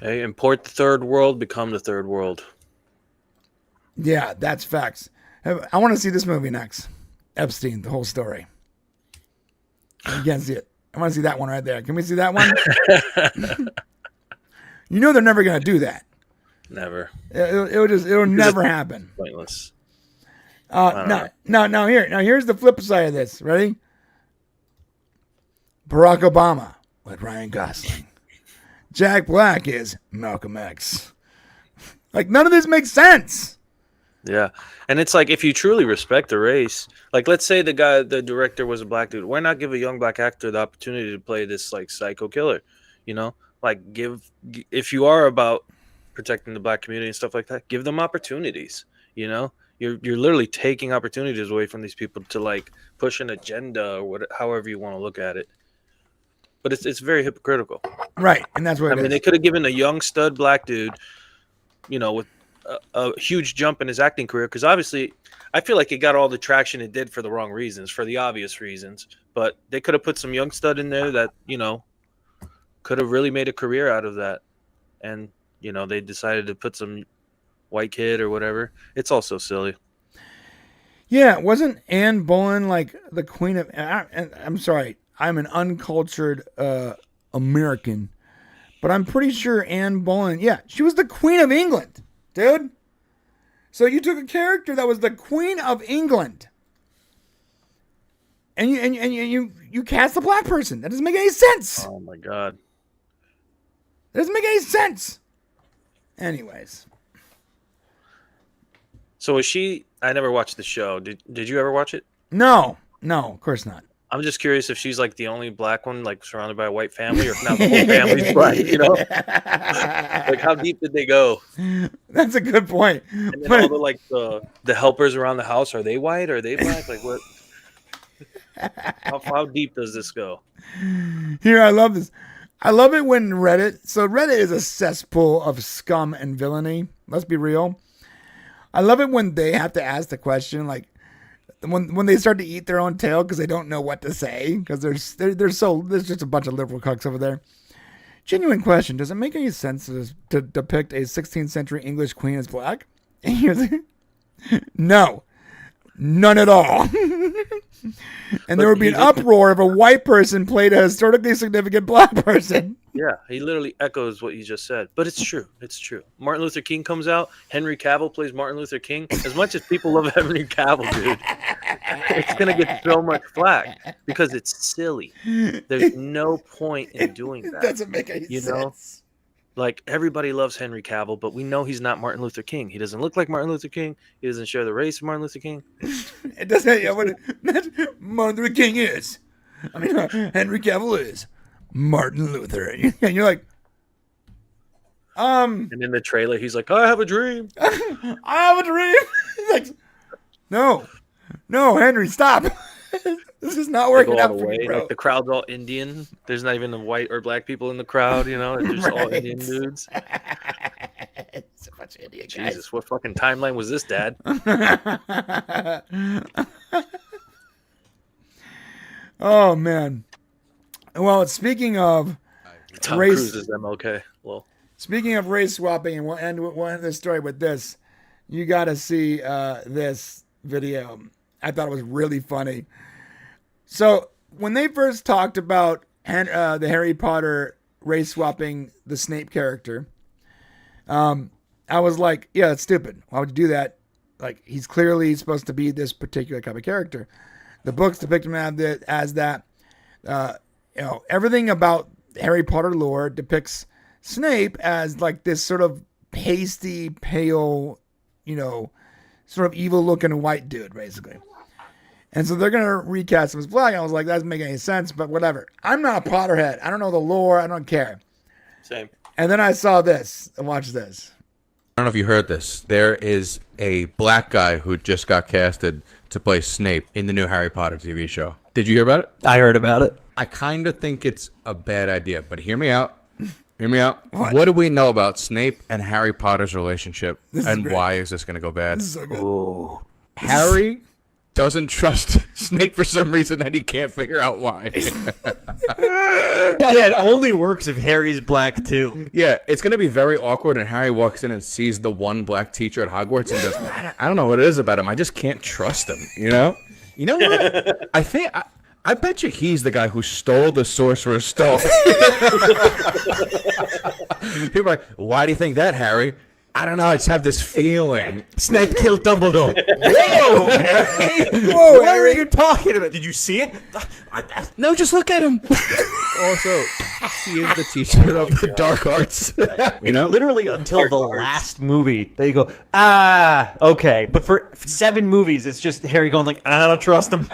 Hey, import the third world, become the third world. Yeah, that's facts. I want to see this movie next. Epstein, the whole story. You can't see it. I want to see that one right there. Can we see that one? They're never going to do that. Never. It'll never happen. Pointless. Now here's the flip side of this. Ready? Barack Obama with Ryan Gosling. Jack Black is Malcolm X. Like, none of this makes sense. Yeah. And it's like, if you truly respect the race, like, let's say the director was a black dude. Why not give a young black actor the opportunity to play this, like, psycho killer? Like, if you are about protecting the black community and stuff like that, give them opportunities. You're literally taking opportunities away from these people to, like, push an agenda or however you want to look at it. But it's very hypocritical. Right. And that's what they could have given a young stud black dude, with a huge jump in his acting career, because obviously I feel like it got all the traction it did for the wrong reasons, for the obvious reasons. But they could have put some young stud in there that, could have really made a career out of that. And, they decided to put some white kid or whatever. It's all so silly. Yeah, wasn't Anne Boleyn like the queen of... I'm sorry, I'm an uncultured American, but I'm pretty sure Anne Boleyn, she was the queen of England, dude. So you took a character that was the queen of England, and you cast a black person. That doesn't make any sense. Oh my God. That doesn't make any sense. Anyways. So was she... I never watched the show. Did you ever watch it? No, of course not. I'm just curious if she's like the only black one, like surrounded by a white family, or if now the whole family's black, Like, how deep did they go? That's a good point. And then all the helpers around the house, are they white? Are they black? Like, what? How deep does this go? Here, I love this. I love it when Reddit... So Reddit is a cesspool of scum and villainy. Let's be real. I love it when they have to ask the question, like, when they start to eat their own tail because they don't know what to say, because there's just a bunch of liberal cucks over there. Genuine question: does it make any sense to depict a 16th century English queen as black? No, none at all. And there would be an uproar if a white person played a historically significant black person. Yeah, he literally echoes what you just said. But it's true. It's true. Martin Luther King comes out. Henry Cavill plays Martin Luther King. As much as people love Henry Cavill, dude, it's going to get so much flack because it's silly. There's no point in doing that. It doesn't make any sense. Like, everybody loves Henry Cavill, but we know he's not Martin Luther King. He doesn't look like Martin Luther King. He doesn't share the race of Martin Luther King. It doesn't. Yeah, what Martin Luther King is. I mean, Henry Cavill is Martin Luther, and you're like, And in the trailer, he's like, "I have a dream. I have a dream." He's like, no, Henry, stop. This is not working out for me, bro. Like, the crowd's all Indian. There's not even the white or black people in the crowd, It's just all Indian dudes. It's a bunch of Indian guys. Jesus, what fucking timeline was this, Dad? Oh, man. Well, speaking of Tom race... Cruise is MLK. Well, speaking of race swapping, and we'll end this story with this. You got to see this video. I thought it was really funny. So when they first talked about the Harry Potter race swapping the Snape character. I was like, yeah, that's stupid. Why would you do that? Like, he's clearly supposed to be this particular type of character. The books depict him as that. Everything about Harry Potter lore depicts Snape as like this sort of pasty, pale, sort of evil-looking white dude, basically. And so they're going to recast him as black. I was like, that doesn't make any sense, but whatever. I'm not a Potterhead. I don't know the lore. I don't care. Same. And then I saw this. Watch this. I don't know if you heard this. There is a black guy who just got casted to play Snape in the new Harry Potter TV show. Did you hear about it? I heard about it. I kind of think it's a bad idea, but hear me out. Hear me out. What do we know about Snape and Harry Potter's relationship, and why is this going to go bad? This is so good. Ooh. Harry doesn't trust Snape for some reason that he can't figure out why. Yeah, it only works if Harry's black too. Yeah, it's going to be very awkward, and Harry walks in and sees the one black teacher at Hogwarts and goes, I don't know what it is about him. I just can't trust him, You know what? I bet you he's the guy who stole the Sorcerer's Stone. People are like, why do you think that, Harry? I don't know. I just have this feeling. Snape killed Dumbledore. Whoa! Whoa, what are you talking about? Did you see it? No, just look at him. Also, he is the teacher of the dark arts. Literally until the last movie, they go, okay. But for 7 movies, it's just Harry going like, I don't trust him.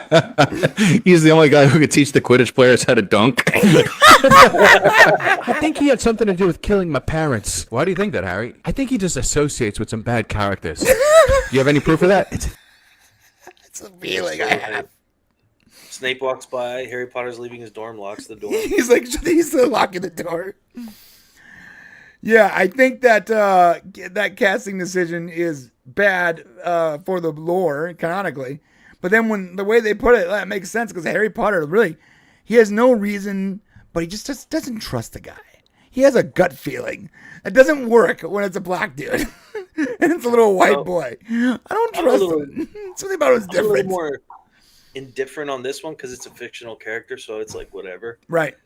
He's the only guy who could teach the Quidditch players how to dunk. I think he had something to do with killing my parents. Why do you think that, Harry? I think he just associates with some bad characters. Do you have any proof of that? It's a feeling I have. Snape walks by. Harry Potter's leaving his dorm, locks the door. He's locking the door. Yeah, I think that that casting decision is bad for the lore, canonically. But then when the way they put it, that makes sense because Harry Potter, really, he has no reason, but he just doesn't trust the guy. He has a gut feeling. It doesn't work when it's a black dude. And it's a little white boy. I don't trust him. Something about him is different. I'm a little more indifferent on this one because it's a fictional character, so it's like whatever. Right.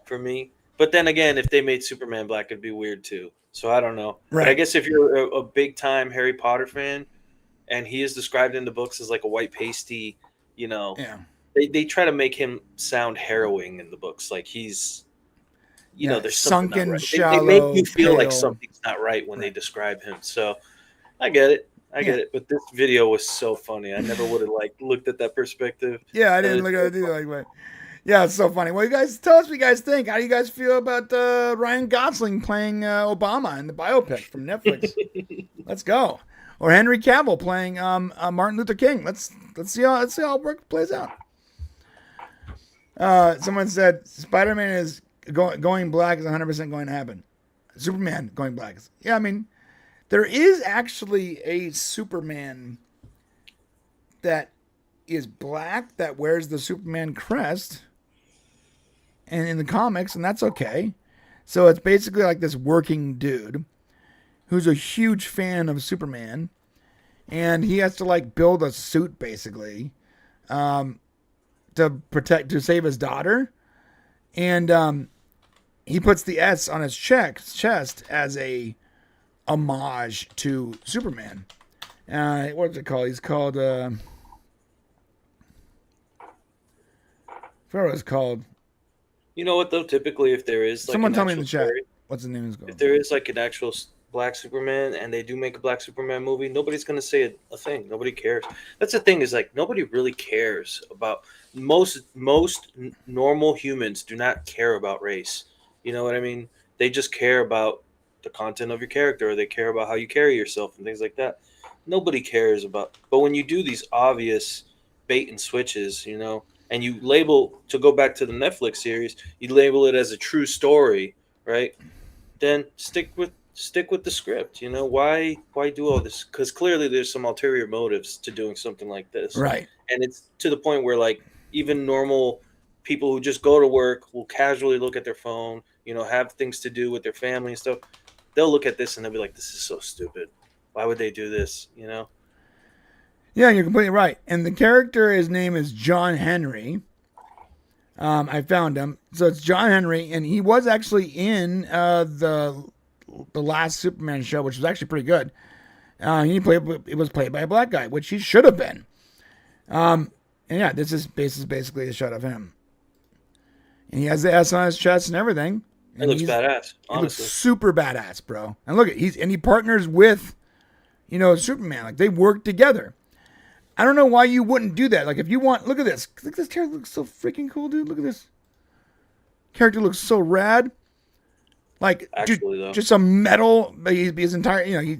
For me. But then again, if they made Superman black, it'd be weird too. So I don't know. Right. But I guess if you're a big time Harry Potter fan, and he is described in the books as like a white pasty, Yeah. They try to make him sound harrowing in the books, like he's. There's something sunken, not right. shallow, they make you feel like pale. something's not right when they describe him. So I get it. I get it. But this video was so funny. I never would have looked at that perspective. Yeah, I didn't look at it either. Yeah, it's so funny. Well, you guys tell us what you guys think. How do you guys feel about Ryan Gosling playing Obama in the biopic from Netflix? Let's go. Or Henry Cavill playing Martin Luther King. Let's see how it plays out. Someone said Spider-Man is going black is 100% going to happen. Superman going black. Yeah, I mean, there is actually a Superman that is black that wears the Superman crest and in the comics, and that's okay. So it's basically like this working dude who's a huge fan of Superman, and he has to build a suit basically to save his daughter, and he puts the S on his chest as a homage to Superman. What's it called? He's called I forgot what it's called. You know what though? Typically, if there is someone tell me in the chat what's the name is called. If there is an actual black Superman and they do make a black Superman movie, nobody's gonna say a thing. Nobody cares. That's the thing is nobody really cares about most normal humans do not care about race. You know what I mean? They just care about the content of your character, or they care about how you carry yourself and things like that. Nobody cares about. But when you do these obvious bait and switches, and you label, to go back to the Netflix series, you label it as a true story, right? Then stick with the script. Why do all this? Because clearly there's some ulterior motives to doing something like this, right? And it's to the point where even normal people who just go to work will casually look at their phone, have things to do with their family and stuff. They'll look at this and they'll be like, "This is so stupid. Why would they do this?" Yeah, you're completely right. And the character, his name is John Henry. I found him. So it's John Henry, and he was actually in the last Superman show, which was actually pretty good. It was played by a black guy, which he should have been. And yeah, this is basically a shot of him. And he has the S on his chest and everything. He looks badass. Honestly, he looks super badass, bro. And look, he partners with, Superman. Like they work together. I don't know why you wouldn't do that. Like if you want, look at this. Look, this character looks so freaking cool, dude. Look at this. Character looks so rad. Like, actually, dude, just a metal. His entire, he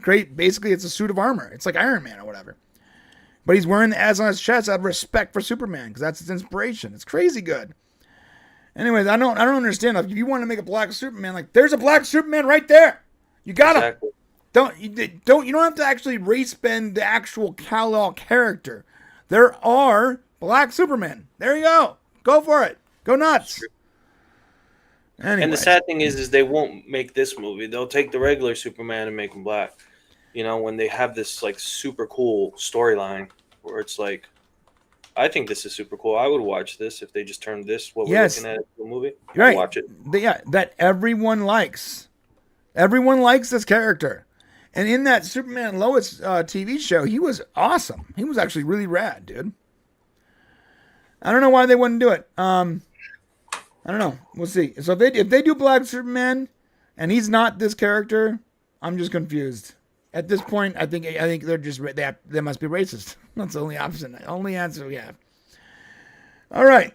great. Basically, it's a suit of armor. It's like Iron Man or whatever. But he's wearing the S on his chest out of respect for Superman because that's his inspiration. It's crazy good. Anyways, I don't understand. Like, if you want to make a black Superman, like there's a black Superman right there. You got him. Exactly. You don't have to actually race bend the actual Kal-El character. There are black Supermen. There you go. Go for it. Go nuts. Anyway. And the sad thing is they won't make this movie. They'll take the regular Superman and make him black. When they have this like super cool storyline where it's like, I think this is super cool. I would watch this if they just turned this we're looking at into a movie. Right. I'd watch it. That everyone likes. Everyone likes this character. And in that Superman Lois TV show, he was awesome. He was actually really rad, dude. I don't know why they wouldn't do it. I don't know. We'll see. So if they do Black Superman, and he's not this character, I'm just confused. At this point, I think they're just they must be racist. That's the only option. The only answer we have. All right.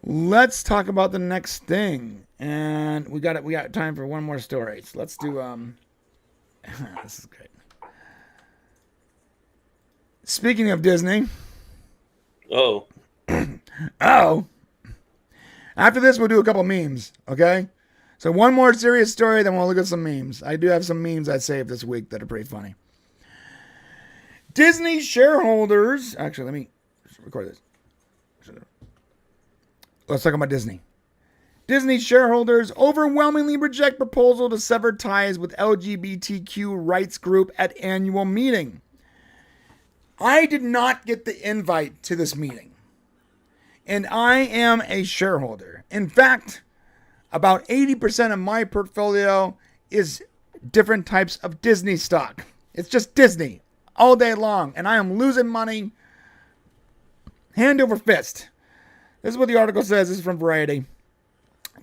Let's talk about the next thing. And we got time for one more story. So let's do this is great. Speaking of Disney. Oh. After this, we'll do a couple memes, okay? So one more serious story, then we'll look at some memes. I do have some memes I saved this week that are pretty funny. Disney shareholders... Actually, let me record this. Let's talk about Disney. Disney shareholders overwhelmingly reject proposal to sever ties with LGBTQ rights group at annual meeting. I did not get the invite to this meeting. And I am a shareholder. In fact, about 80% of my portfolio is different types of Disney stock. It's just Disney all day long. And I am losing money hand over fist. This is what the article says. This is from Variety.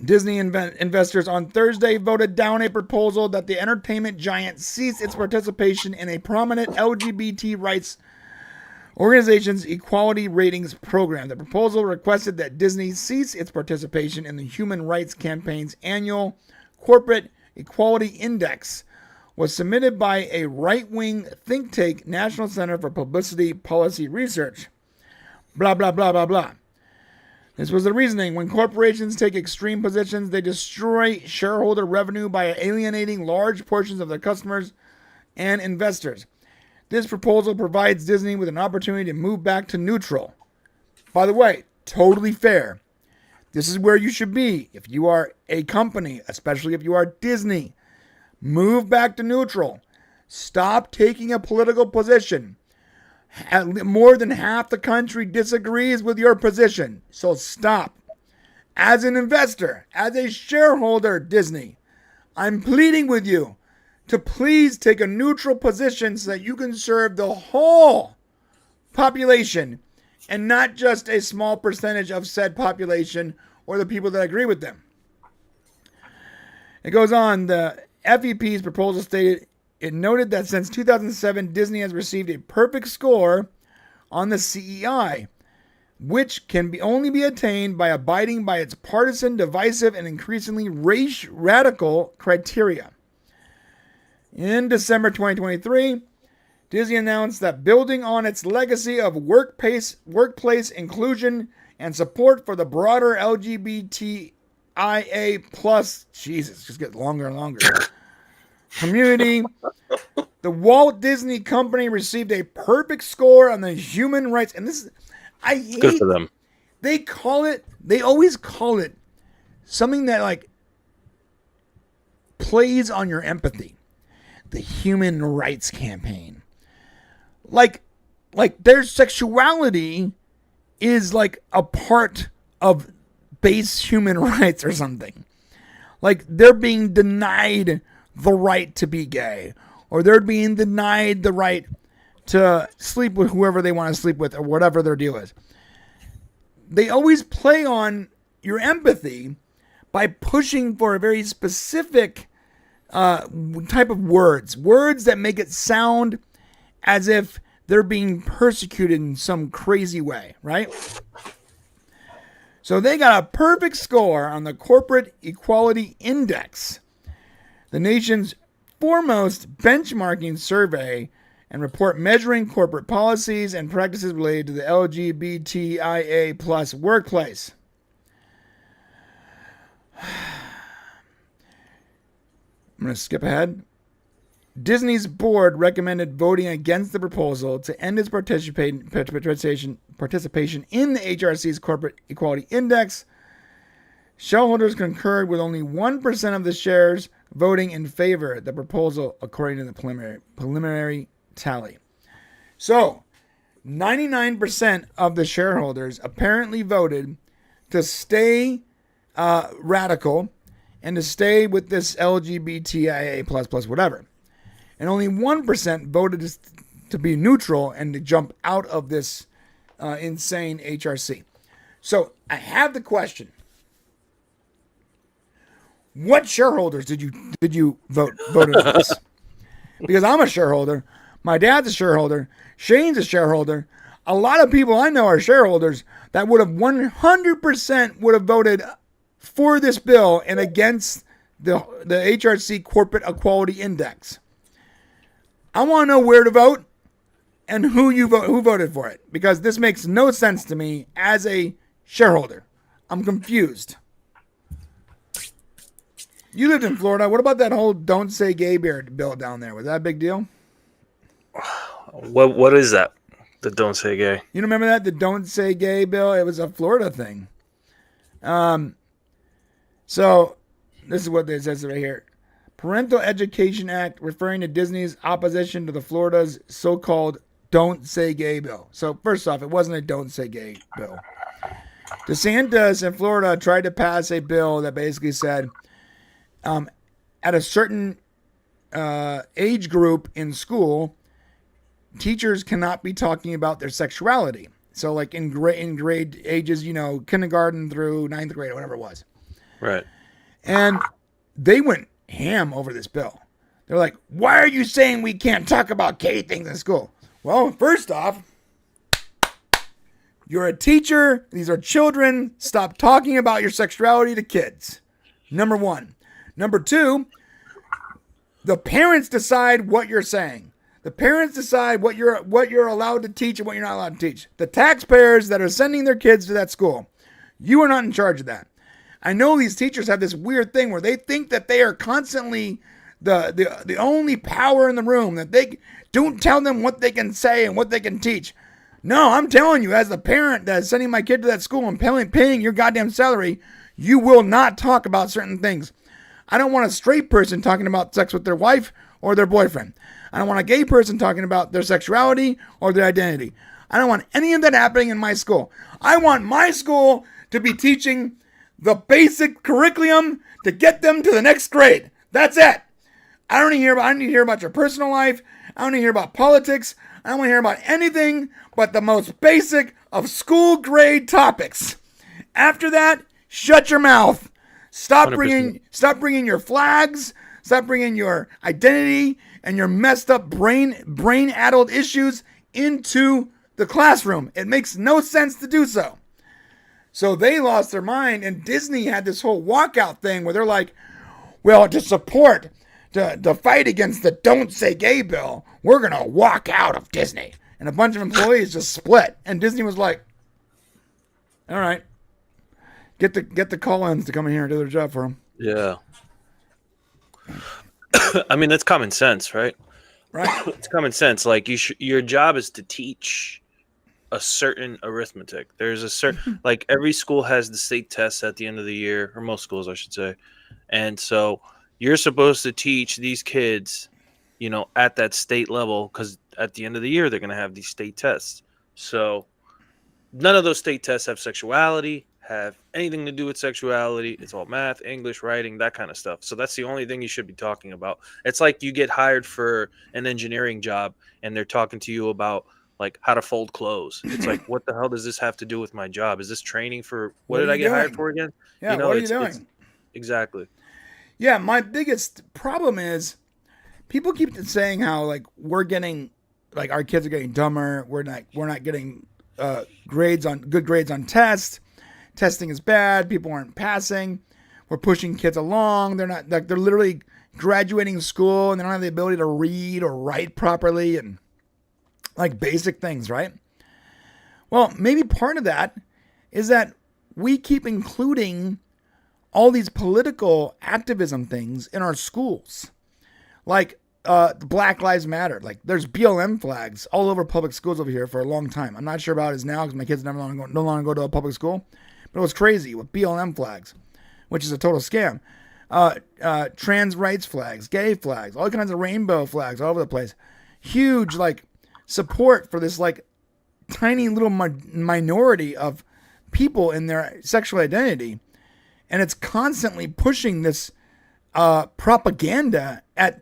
Disney investors on Thursday voted down a proposal that the entertainment giant cease its participation in a prominent LGBT rights organization's equality ratings program. The proposal requested that Disney cease its participation in the Human Rights Campaign's annual Corporate Equality Index, was submitted by a right-wing think tank, National Center for Publicity Policy Research. Blah, blah, blah, blah, blah. This was the reasoning. When corporations take extreme positions, they destroy shareholder revenue by alienating large portions of their customers and investors. This proposal provides Disney with an opportunity to move back to neutral. By the way, totally fair. This is where you should be if you are a company, especially if you are Disney. Move back to neutral. Stop taking a political position. More than half the country disagrees with your position, so stop. As an investor, as a shareholder, Disney, I'm pleading with you to please take a neutral position so that you can serve the whole population and not just a small percentage of said population or the people that agree with them. It goes on, the FEP's proposal stated, it noted that since 2007, Disney has received a perfect score on the CEI, which can only be attained by abiding by its partisan, divisive, and increasingly radical criteria. In December 2023, Disney announced that building on its legacy of workplace inclusion and support for the broader LGBTIA+, Jesus, just get longer and longer, community, the Walt Disney Company received a perfect score on the human rights, and this is, I hate, good for them. They always call it something that like plays on your empathy. The Human Rights Campaign. Like their sexuality is like a part of base human rights or something. Like they're being denied the right to be gay, or they're being denied the right to sleep with whoever they want to sleep with, or whatever their deal is. They always play on your empathy by pushing for a very specific type of words that make it sound as if they're being persecuted in some crazy way, right? So they got a perfect score on the Corporate Equality Index, the nation's foremost benchmarking survey and report measuring corporate policies and practices related to the LGBTIA plus workplace. I'm going to skip ahead. Disney's board recommended voting against the proposal to end its participation in the HRC's Corporate Equality Index. Shareholders concurred with only 1% of the shares voting in favor of the proposal, according to the preliminary tally. So, 99% of the shareholders apparently voted to stay radical and to stay with this LGBTIA plus whatever. And only 1% voted to be neutral and to jump out of this insane HRC. So I have the question: what shareholders did you vote for this? Because I'm a shareholder, my dad's a shareholder, Shane's a shareholder. A lot of people I know are shareholders that would have 100% would have voted for this bill and against the HRC Corporate Equality Index. I want to know where to vote and who voted for it, because this makes no sense to me as a shareholder. I'm confused. You lived in Florida. What about that whole "Don't Say Gay" bill down there? Was that a big deal? What is that? The "Don't Say Gay"? You remember that? The "Don't Say Gay" bill? It was a Florida thing. So this is what it says right here. Parental Education Act, referring to Disney's opposition to the Florida's so-called "Don't Say Gay" bill. So first off, it wasn't a "Don't Say Gay" bill. DeSantis in Florida tried to pass a bill that basically said at a certain age group in school, teachers cannot be talking about their sexuality. So like in grade ages, kindergarten through 9th grade or whatever it was. Right. And they went ham over this bill. They're like, why are you saying we can't talk about gay things in school? Well, first off, you're a teacher. These are children. Stop talking about your sexuality to kids. Number one. Number two, the parents decide what you're saying. The parents decide what you're allowed to teach and what you're not allowed to teach. The taxpayers that are sending their kids to that school, you are not in charge of that. I know these teachers have this weird thing where they think that they are constantly the only power in the room, that they don't tell them what they can say and what they can teach. No, I'm telling you, as the parent that is sending my kid to that school and paying your goddamn salary, you will not talk about certain things. I don't want a straight person talking about sex with their wife or their boyfriend. I don't want a gay person talking about their sexuality or their identity. I don't want any of that happening in my school. I want my school to be teaching the basic curriculum to get them to the next grade. That's it. I don't need to hear about your personal life. I don't need to hear about politics. I don't want to hear about anything but the most basic of school grade topics. After that, shut your mouth. Stop 100%. bringing your flags. Stop bringing your identity and your messed up brain-addled issues into the classroom. It makes no sense to do so. So they lost their mind, and Disney had this whole walkout thing where they're like, well, to fight against the "Don't Say Gay" bill, we're going to walk out of Disney. And a bunch of employees just split. And Disney was like, all right, get the call-ins to come in here and do their job for them. Yeah. I mean, that's common sense, right? Right. It's common sense. Like your job is to teach a certain arithmetic. There's a certain, like every school has the state tests at the end of the year, or most schools, I should say. And so you're supposed to teach these kids, at that state level, because at the end of the year, they're going to have these state tests. So none of those state tests have sexuality, have anything to do with sexuality. It's all math, English, writing, that kind of stuff. So that's the only thing you should be talking about. It's like you get hired for an engineering job and they're talking to you about like how to fold clothes. It's like, what the hell does this have to do with my job? Is this training for what did I get hired for again? Yeah, what are you doing? Exactly. Yeah, my biggest problem is people keep saying how like we're getting like our kids are getting dumber. We're not getting good grades on tests. Testing is bad. People aren't passing. We're pushing kids along. They're not like they're literally graduating school and they don't have the ability to read or write properly and like basic things, right? Well, maybe part of that is that we keep including all these political activism things in our schools. Like Black Lives Matter. Like there's BLM flags all over public schools over here for a long time. I'm not sure about it now because my kids no longer go to a public school. But it was crazy with BLM flags, which is a total scam. Trans rights flags, gay flags, all kinds of rainbow flags all over the place. Huge like support for this like tiny little minority of people in their sexual identity. And it's constantly pushing this propaganda at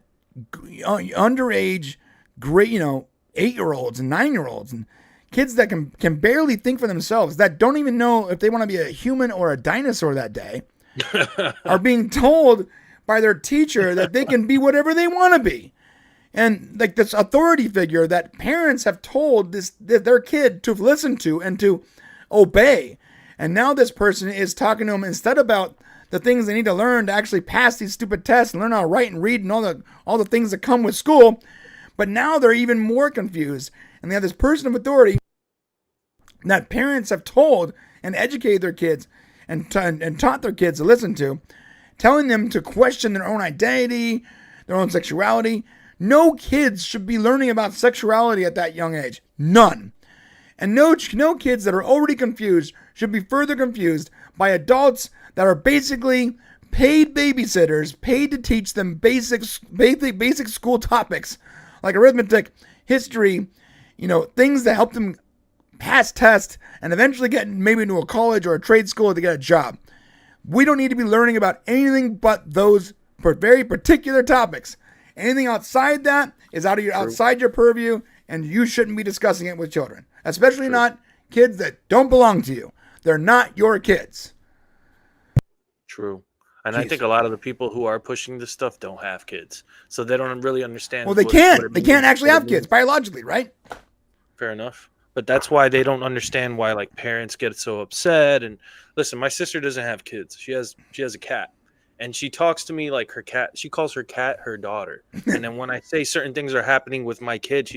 underage, great, 8-year-olds and 9-year-olds and kids that can barely think for themselves, that don't even know if they want to be a human or a dinosaur that day, are being told by their teacher that they can be whatever they want to be. And like this authority figure that parents have told their kid to listen to and to obey. And now this person is talking to them instead about the things they need to learn to actually pass these stupid tests and learn how to write and read and all the things that come with school. But now they're even more confused. And they have this person of authority that parents have told and educated their kids and taught their kids to listen to, telling them to question their own identity, their own sexuality. No kids should be learning about sexuality at that young age. None. And no kids that are already confused should be further confused by adults that are basically paid babysitters, paid to teach them basic school topics like arithmetic, history, things that help them pass tests and eventually get maybe into a college or a trade school to get a job. We don't need to be learning about anything but those very particular topics. Anything outside that is outside your purview, and you shouldn't be discussing it with children, especially not kids that don't belong to you. They're not your kids. True. And I think a lot of the people who are pushing this stuff don't have kids, so they don't really understand. Well, they can't. They can't actually have kids biologically, right? Fair enough. But that's why they don't understand why like parents get so upset. And listen, my sister doesn't have kids. She has a cat. And she talks to me like her cat. She calls her cat her daughter. And then when I say certain things are happening with my kid,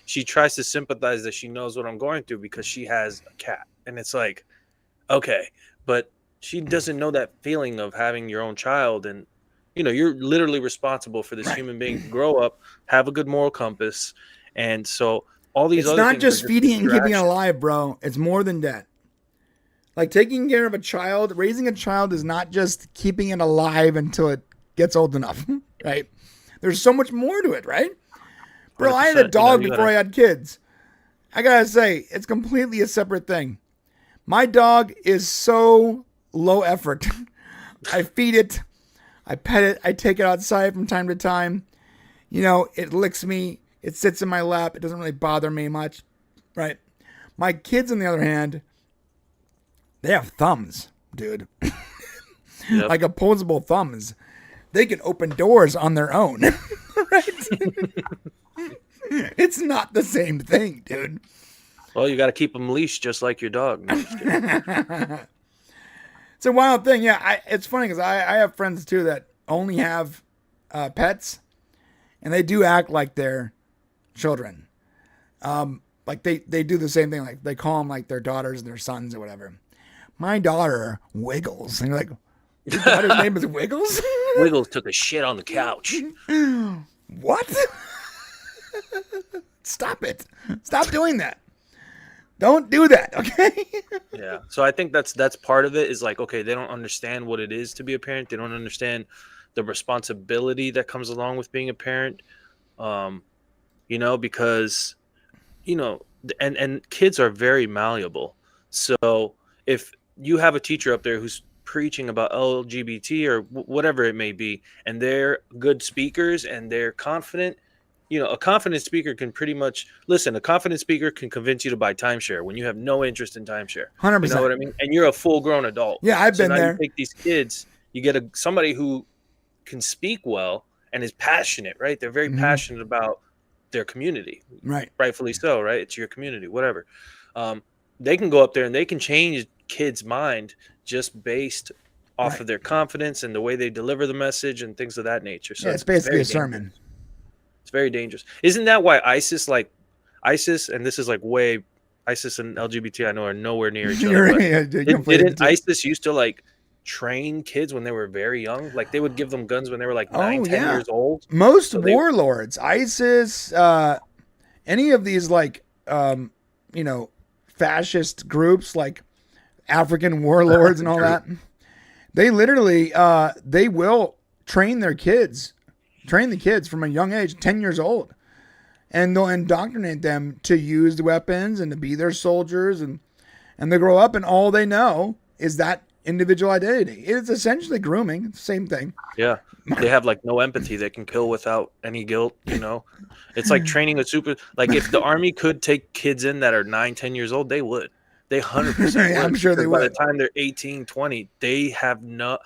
she tries to sympathize that she knows what I'm going through because she has a cat. And it's like, okay, but she doesn't know that feeling of having your own child. And, you're literally responsible for this human being to grow up, have a good moral compass. And so all these it's other not things just feeding and keeping it alive, bro. It's more than that. Like taking care of a child, raising a child is not just keeping it alive until it gets old enough, right? There's so much more to it, right? Bro, I had a dog before I had kids. I gotta say, it's completely a separate thing. My dog is so low effort. I feed it, I pet it, I take it outside from time to time. It licks me, it sits in my lap, it doesn't really bother me much, right? My kids, on the other hand, they have thumbs, dude. Yep. Like opposable thumbs. They can open doors on their own. Right? It's not the same thing, dude. Well, you got to keep them leashed just like your dog. No, just kidding. It's a wild thing. Yeah, it's funny because I have friends too that only have pets, and they do act like they're children. Like they do the same thing. Like they call them like their daughters and their sons or whatever. My daughter Wiggles. And you're like, your daughter's name is Wiggles? Wiggles took a shit on the couch. What? Stop it. Stop doing that. Don't do that, okay? Yeah. So I think that's part of it is like, okay, they don't understand what it is to be a parent. They don't understand the responsibility that comes along with being a parent. Because, and kids are very malleable. So if you have a teacher up there who's preaching about LGBT or whatever it may be, and they're good speakers and they're confident, a confident speaker can pretty much listen. A confident speaker can convince you to buy timeshare when you have no interest in timeshare. 100%. You know what I mean? And you're a full grown adult. Yeah, I've been now there. You take these kids, you get somebody who can speak well and is passionate, right? They're very passionate about their community. Right. Rightfully so, right? It's your community, whatever. They can go up there and they can change kids' mind just based off of their confidence and the way they deliver the message and things of that nature. So yeah, it's basically very a sermon. It's very dangerous. Isn't that why ISIS, and this is like way, ISIS and LGBT, I know, are nowhere near each other. Didn't ISIS used to like train kids when they were very young? Like they would give them guns when they were like 9, 10 years old. Most warlords, ISIS, any of these like, fascist groups like African warlords and all that, they literally, they will train the kids from a young age, 10 years old. And they'll indoctrinate them to use the weapons and to be their soldiers. And they grow up and all they know is that individual identity. It's essentially grooming. It's the same thing. Yeah. They have like no empathy. They can kill without any guilt, It's like training like if the army could take kids in that are 9, 10 years old, they would. They 100% would. I'm sure they would. By the time they're 18, 20, they have no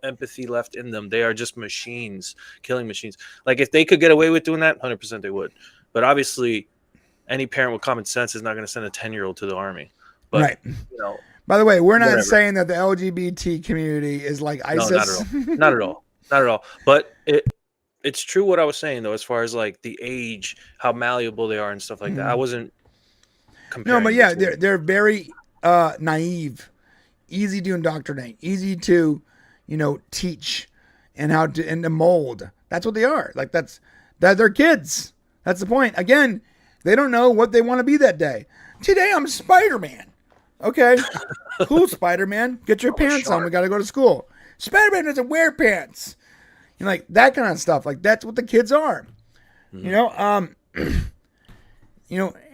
empathy left in them. They are just machines, killing machines. Like if they could get away with doing that, 100% they would. But obviously, any parent with common sense is not going to send a 10-year-old to the army. But, right. By the way, we're not saying that the LGBT community is like ISIS. No, not at all. Not at all. But it's true what I was saying, though, as far as like the age, how malleable they are and stuff like that. I wasn't comparing. No, but yeah, they're very naive, easy to indoctrinate, easy to, teach and to mold. That's what they are. Like that they're kids. That's the point. Again, they don't know what they want to be that day. Today I'm Spider-Man. Okay, cool, Spider-Man. Get your pants on. We got to go to school. Spider-Man doesn't wear pants. Like that kind of stuff. Like that's what the kids are. And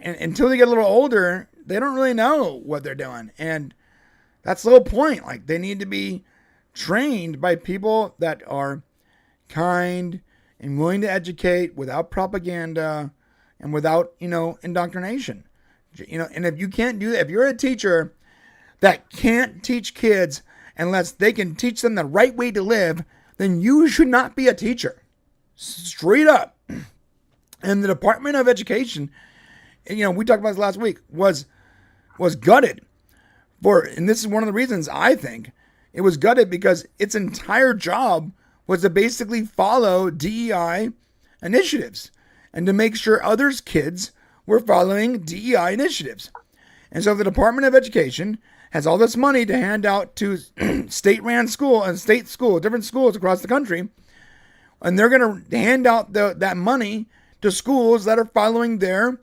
until they get a little older, they don't really know what they're doing. And that's the whole point. Like they need to be trained by people that are kind and willing to educate without propaganda and without, indoctrination. And if you can't do that, if you're a teacher that can't teach kids unless they can teach them the right way to live, then you should not be a teacher. Straight up. And the Department of Education, we talked about this last week, was gutted and this is one of the reasons I think it was gutted, because its entire job was to basically follow DEI initiatives and to make sure others' kids were following DEI initiatives. And so the Department of Education has all this money to hand out to state-ran school and state school, different schools across the country, and they're going to hand out that money to schools that are following their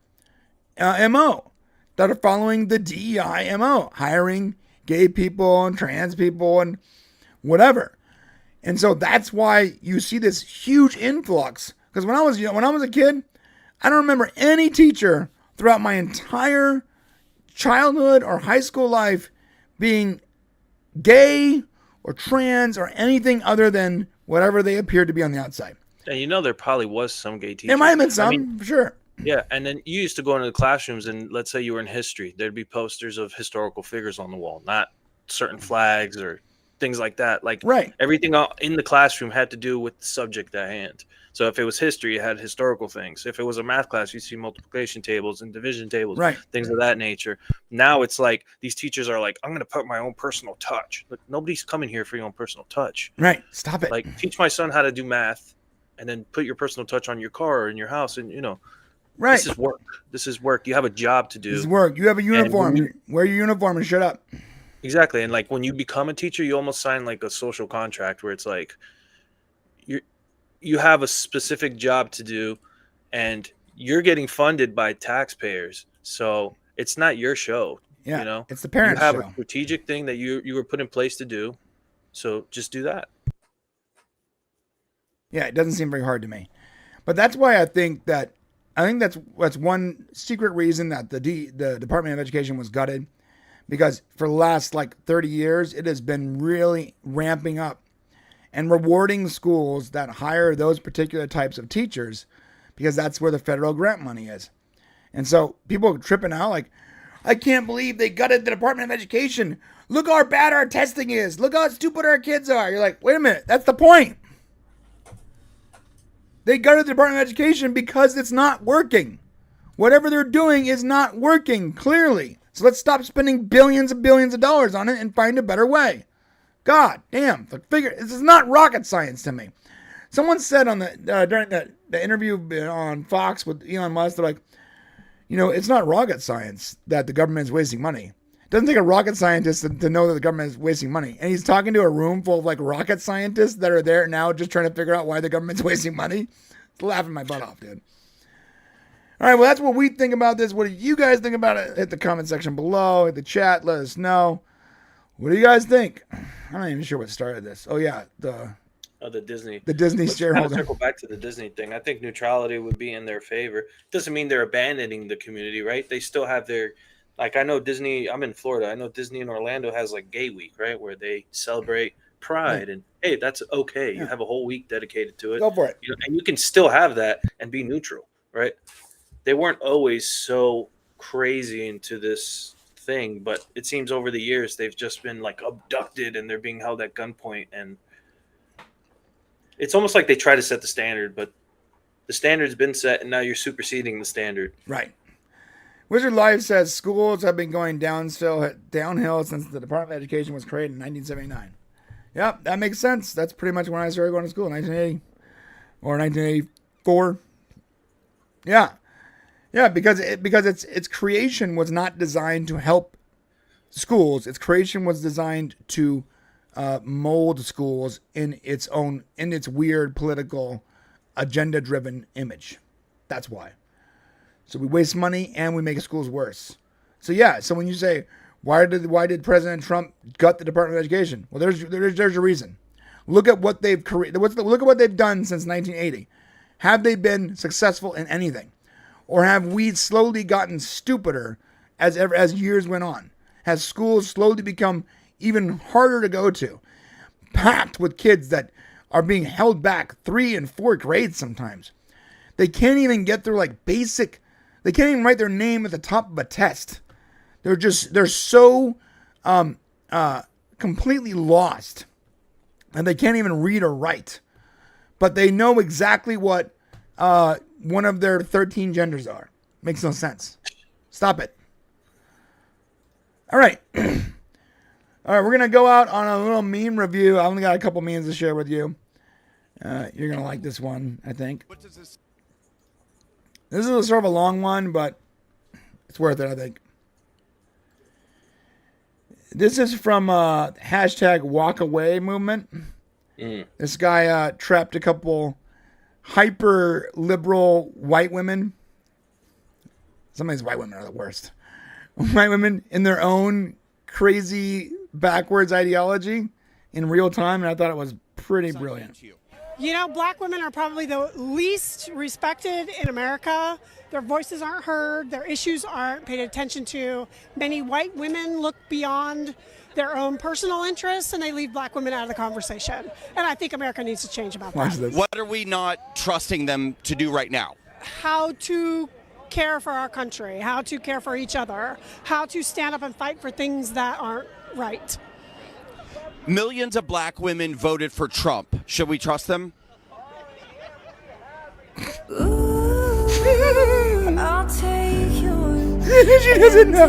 MO, that are following the DEI MO, hiring gay people and trans people and whatever. And so that's why you see this huge influx. Because when I was a kid, I don't remember any teacher throughout my entire childhood or high school life being gay or trans or anything other than whatever they appeared to be on the outside. And there probably was some gay teachers. There might have been some, for sure. Yeah, and then you used to go into the classrooms, and let's say you were in history, there'd be posters of historical figures on the wall, not certain flags or things like that. Like everything in the classroom had to do with the subject at hand. So if it was history, it had historical things. If it was a math class, you see multiplication tables and division tables, things of that nature. Now it's like these teachers are like, I'm going to put my own personal touch. But nobody's coming here for your own personal touch. Right. Stop it. Like teach my son how to do math and then put your personal touch on your car or in your house. And, right. This is work. This is work. You have a job to do. This is work. You have a uniform. Wear your uniform and shut up. Exactly. And like when you become a teacher, you almost sign like a social contract where it's like you have a specific job to do and you're getting funded by taxpayers. So it's not your show. Yeah. It's the parents' show. You have show. a strategic thing that you were put in place to do. So just do that. Yeah, it doesn't seem very hard to me. But that's why I think that's one secret reason that the Department of Education was gutted, because for the last like 30 years, it has been really ramping up and rewarding schools that hire those particular types of teachers because that's where the federal grant money is. And so people are tripping out like, I can't believe they gutted the Department of Education. Look how bad our testing is. Look how stupid our kids are. You're like, wait a minute, that's the point. They gutted the Department of Education because it's not working. Whatever they're doing is not working, clearly. So let's stop spending billions and billions of dollars on it and find a better way. God damn, this is not rocket science to me. Someone said on the during the interview on Fox with Elon Musk, they're like, it's not rocket science that the government is wasting money. It doesn't take a rocket scientist to know that the government is wasting money. And he's talking to a room full of like rocket scientists that are there now just trying to figure out why the government's wasting money. It's laughing my butt off, dude. All right, well, that's what we think about this. What do you guys think about it? Hit the comment section below. Hit the chat. Let us know. What do you guys think? I'm not even sure what started this. Oh, yeah. The Disney. The Disney shareholder. Kind of circle back to the Disney thing. I think neutrality would be in their favor. Doesn't mean they're abandoning the community, right? They still have their, like I know Disney, I'm in Florida. I know Disney in Orlando has like Gay Week, right? Where they celebrate Pride. And hey, that's okay. You have a whole week dedicated to it. Go for it. And you can still have that and be neutral, right? They weren't always so crazy into this thing, but it seems over the years they've just been like abducted and they're being held at gunpoint, and it's almost like they try to set the standard, but the standard's been set and now you're superseding the standard. Right. Wizard Life says schools have been going downhill since the Department of Education was created in 1979. Yep, that makes sense. That's pretty much when I started going to school, 1980 or 1984. Yeah. Yeah, because its creation was not designed to help schools. Its creation was designed to mold schools in its weird political agenda-driven image. That's why. So we waste money and we make schools worse. So yeah. So when you say why did President Trump gut the Department of Education? Well, there's a reason. Look at what they've created. Look at what they've done since 1980. Have they been successful in anything? Or have we slowly gotten stupider as years went on? Has schools slowly become even harder to go to? Packed with kids that are being held back 3 and 4 grades sometimes. They can't even get through they can't even write their name at the top of a test. They're so completely lost. And they can't even read or write. But they know exactly what one of their 13 genders are. Makes no sense. Stop it. All right. All right, we're going to go out on a little meme review. I only got a couple memes to share with you. You're going to like this one, I think. This is sort of a long one, but it's worth it, I think. This is from hashtag walk away movement. This guy trapped a couple hyper liberal white women. Some of these white women are the worst. White women in their own crazy backwards ideology in real time, and I thought it was pretty brilliant. Black women are probably the least respected in America. Their voices aren't heard. Their issues aren't paid attention to. Many white women look beyond their own personal interests, and they leave black women out of the conversation. And I think America needs to change about that. What are we not trusting them to do right now? How to care for our country, how to care for each other, how to stand up and fight for things that aren't right. Millions of black women voted for Trump. Should we trust them? I'll take your she doesn't know.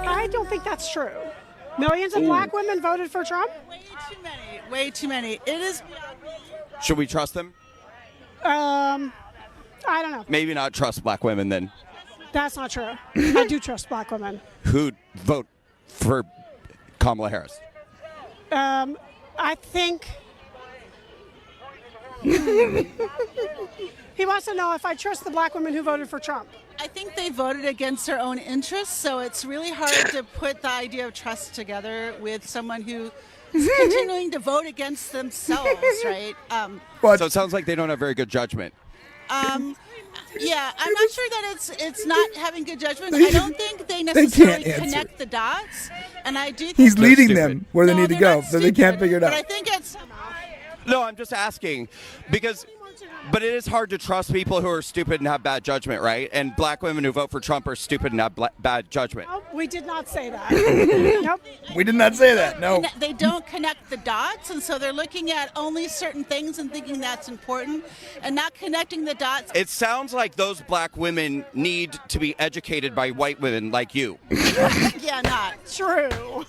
I don't think that's true. Millions of black women voted for Trump? Way too many. It is. Should we trust them? I don't know. Maybe not trust black women then. That's not true. I do trust black women. Who'd vote for Kamala Harris? I think he wants to know if I trust the black women who voted for Trump. I think they voted against their own interests, so it's really hard to put the idea of trust together with someone who is continuing to vote against themselves, right? So it sounds like they don't have very good judgment. Yeah, I'm not sure that it's not having good judgment. I don't think they necessarily can't answer. connect the dots, and I do. Think He's they're leading stupid. them where they No, need to they're go, not so they can't stupid, figure it But out. I think it's. No, I'm just asking because. But it is hard to trust people who are stupid and have bad judgment, right? And black women who vote for Trump are stupid and have bad judgment. Oh, we did not say that. Nope. We did not say that. No. They don't connect the dots, and so they're looking at only certain things and thinking that's important, and not connecting the dots. It sounds like those black women need to be educated by white women like you. Yeah, not true.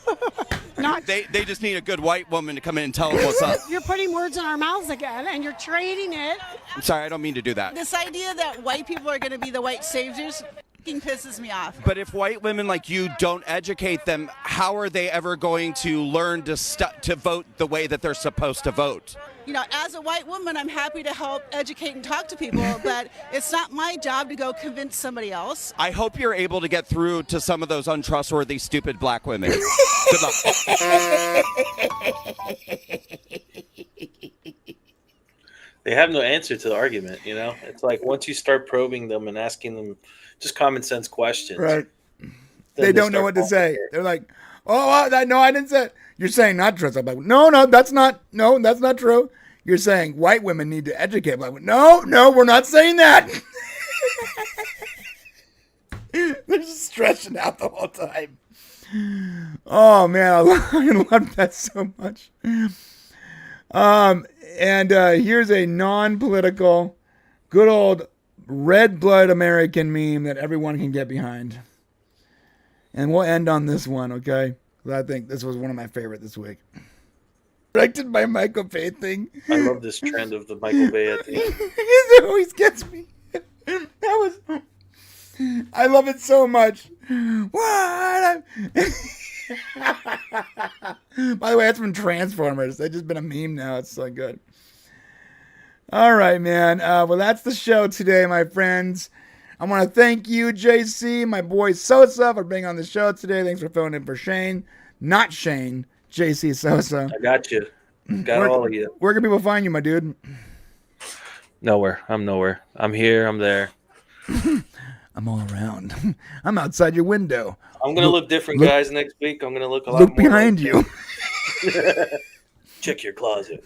They just need a good white woman to come in and tell them what's up. You're putting words in our mouths again, and you're trading it. I'm sorry, I don't mean to do that. This idea that white people are going to be the white saviors fucking pisses me off. But if white women like you don't educate them, how are they ever going to learn to vote the way that they're supposed to vote? You know, as a white woman, I'm happy to help educate and talk to people, but it's not my job to go convince somebody else. I hope you're able to get through to some of those untrustworthy, stupid black women. Good luck. They have no answer to the argument, you know? It's like once you start probing them and asking them just common sense questions. Right. They don't know what to say. They're like, oh, no, I didn't say it. You're saying not trust. I'm like, no, that's not true. You're saying white women need to educate. I'm like, no, we're not saying that. They're just stretching out the whole time. Oh, man, I love that so much. And here's a non-political, good old red blood American meme that everyone can get behind. And we'll end on this one, okay? 'Cause I think this was one of my favorite this week. Directed by Michael Bay thing. I love this trend of the Michael Bay at the end. It always gets me. I love it so much. What? By the way, that's from Transformers. They've just been a meme now. It's so good. All right, man. Well, that's the show today, my friends. I want to thank you, JC, my boy Sosa, for being on the show today. Thanks for filling in for Shane. Not Shane, JC Sosa. I got you. Got all of you. Where can people find you, my dude? Nowhere. I'm nowhere. I'm here. I'm there. I'm all around. I'm outside your window. I'm going to look different, guys, next week. I'm going to look a lot Look more behind like you. Check your closet.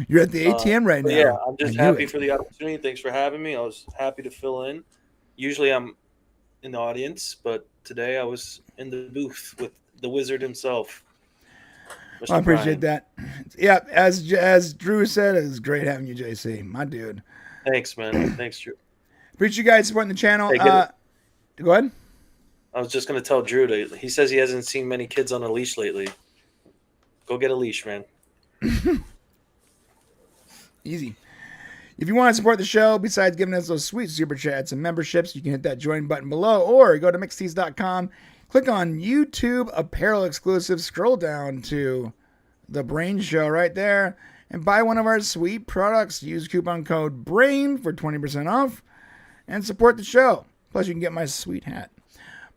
You're at the ATM right now. Yeah, I'm just I knew happy it. for the opportunity. Thanks for having me. I was happy to fill in. Usually I'm in the audience, but today I was in the booth with the wizard himself. Well, I appreciate that. Yeah, as Drew said, it was great having you, JC. My dude. Thanks, man. Thanks, Drew. Appreciate you guys supporting the channel. Hey, go ahead. I was just going to tell Drew, he says he hasn't seen many kids on a leash lately. Go get a leash, man. Easy. If you want to support the show, besides giving us those sweet super chats and memberships, you can hit that join button below or go to mixtees.com, click on YouTube apparel exclusive, scroll down to the BRANE Show right there, and buy one of our sweet products. Use coupon code BRANE for 20% off and support the show. Plus, you can get my sweet hat.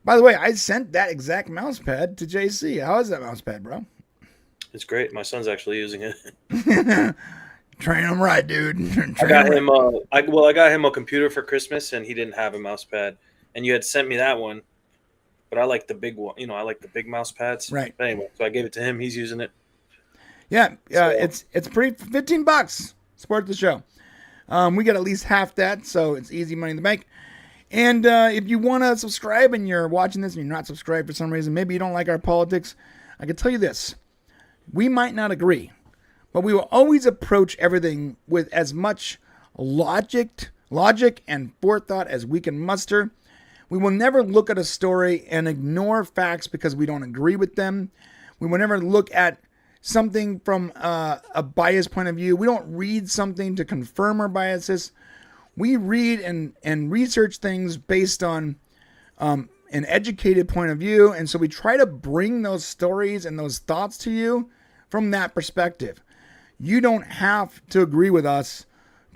By the way, I sent that exact mouse pad to JC. How is that mouse pad, bro? It's great. My son's actually using it. Train him right, dude. I got him. I got him a computer for Christmas, and he didn't have a mouse pad. And you had sent me that one, but I like the big one. You know, I like the big mouse pads. Right. But anyway, so I gave it to him. He's using it. Yeah, it's pretty. $15. Support the show. We get at least half that, so it's easy money in the bank. And if you want to subscribe and you're watching this and you're not subscribed for some reason, maybe you don't like our politics, I can tell you this: we might not agree, but we will always approach everything with as much logic and forethought as we can muster. We will never look at a story and ignore facts because we don't agree with them. We will never look at something from a biased point of view. We don't read something to confirm our biases. We read and research things based on an educated point of view. And so we try to bring those stories and those thoughts to you from that perspective. You don't have to agree with us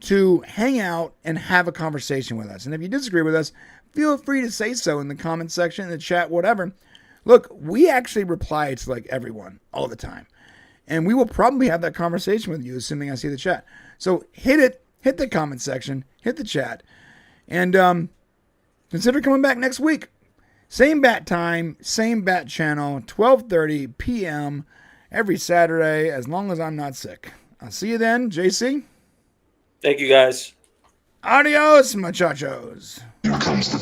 to hang out and have a conversation with us. And if you disagree with us, feel free to say so in the comment section, in the chat, whatever. Look, we actually reply to like everyone all the time. And we will probably have that conversation with you, assuming I see the chat. So hit it hit the comment section, hit the chat, and consider coming back next week. Same bat time, same bat channel, 12:30 p.m. every Saturday, as long as I'm not sick. I'll see you then, JC. Thank you, guys. Adios, muchachos. Here comes the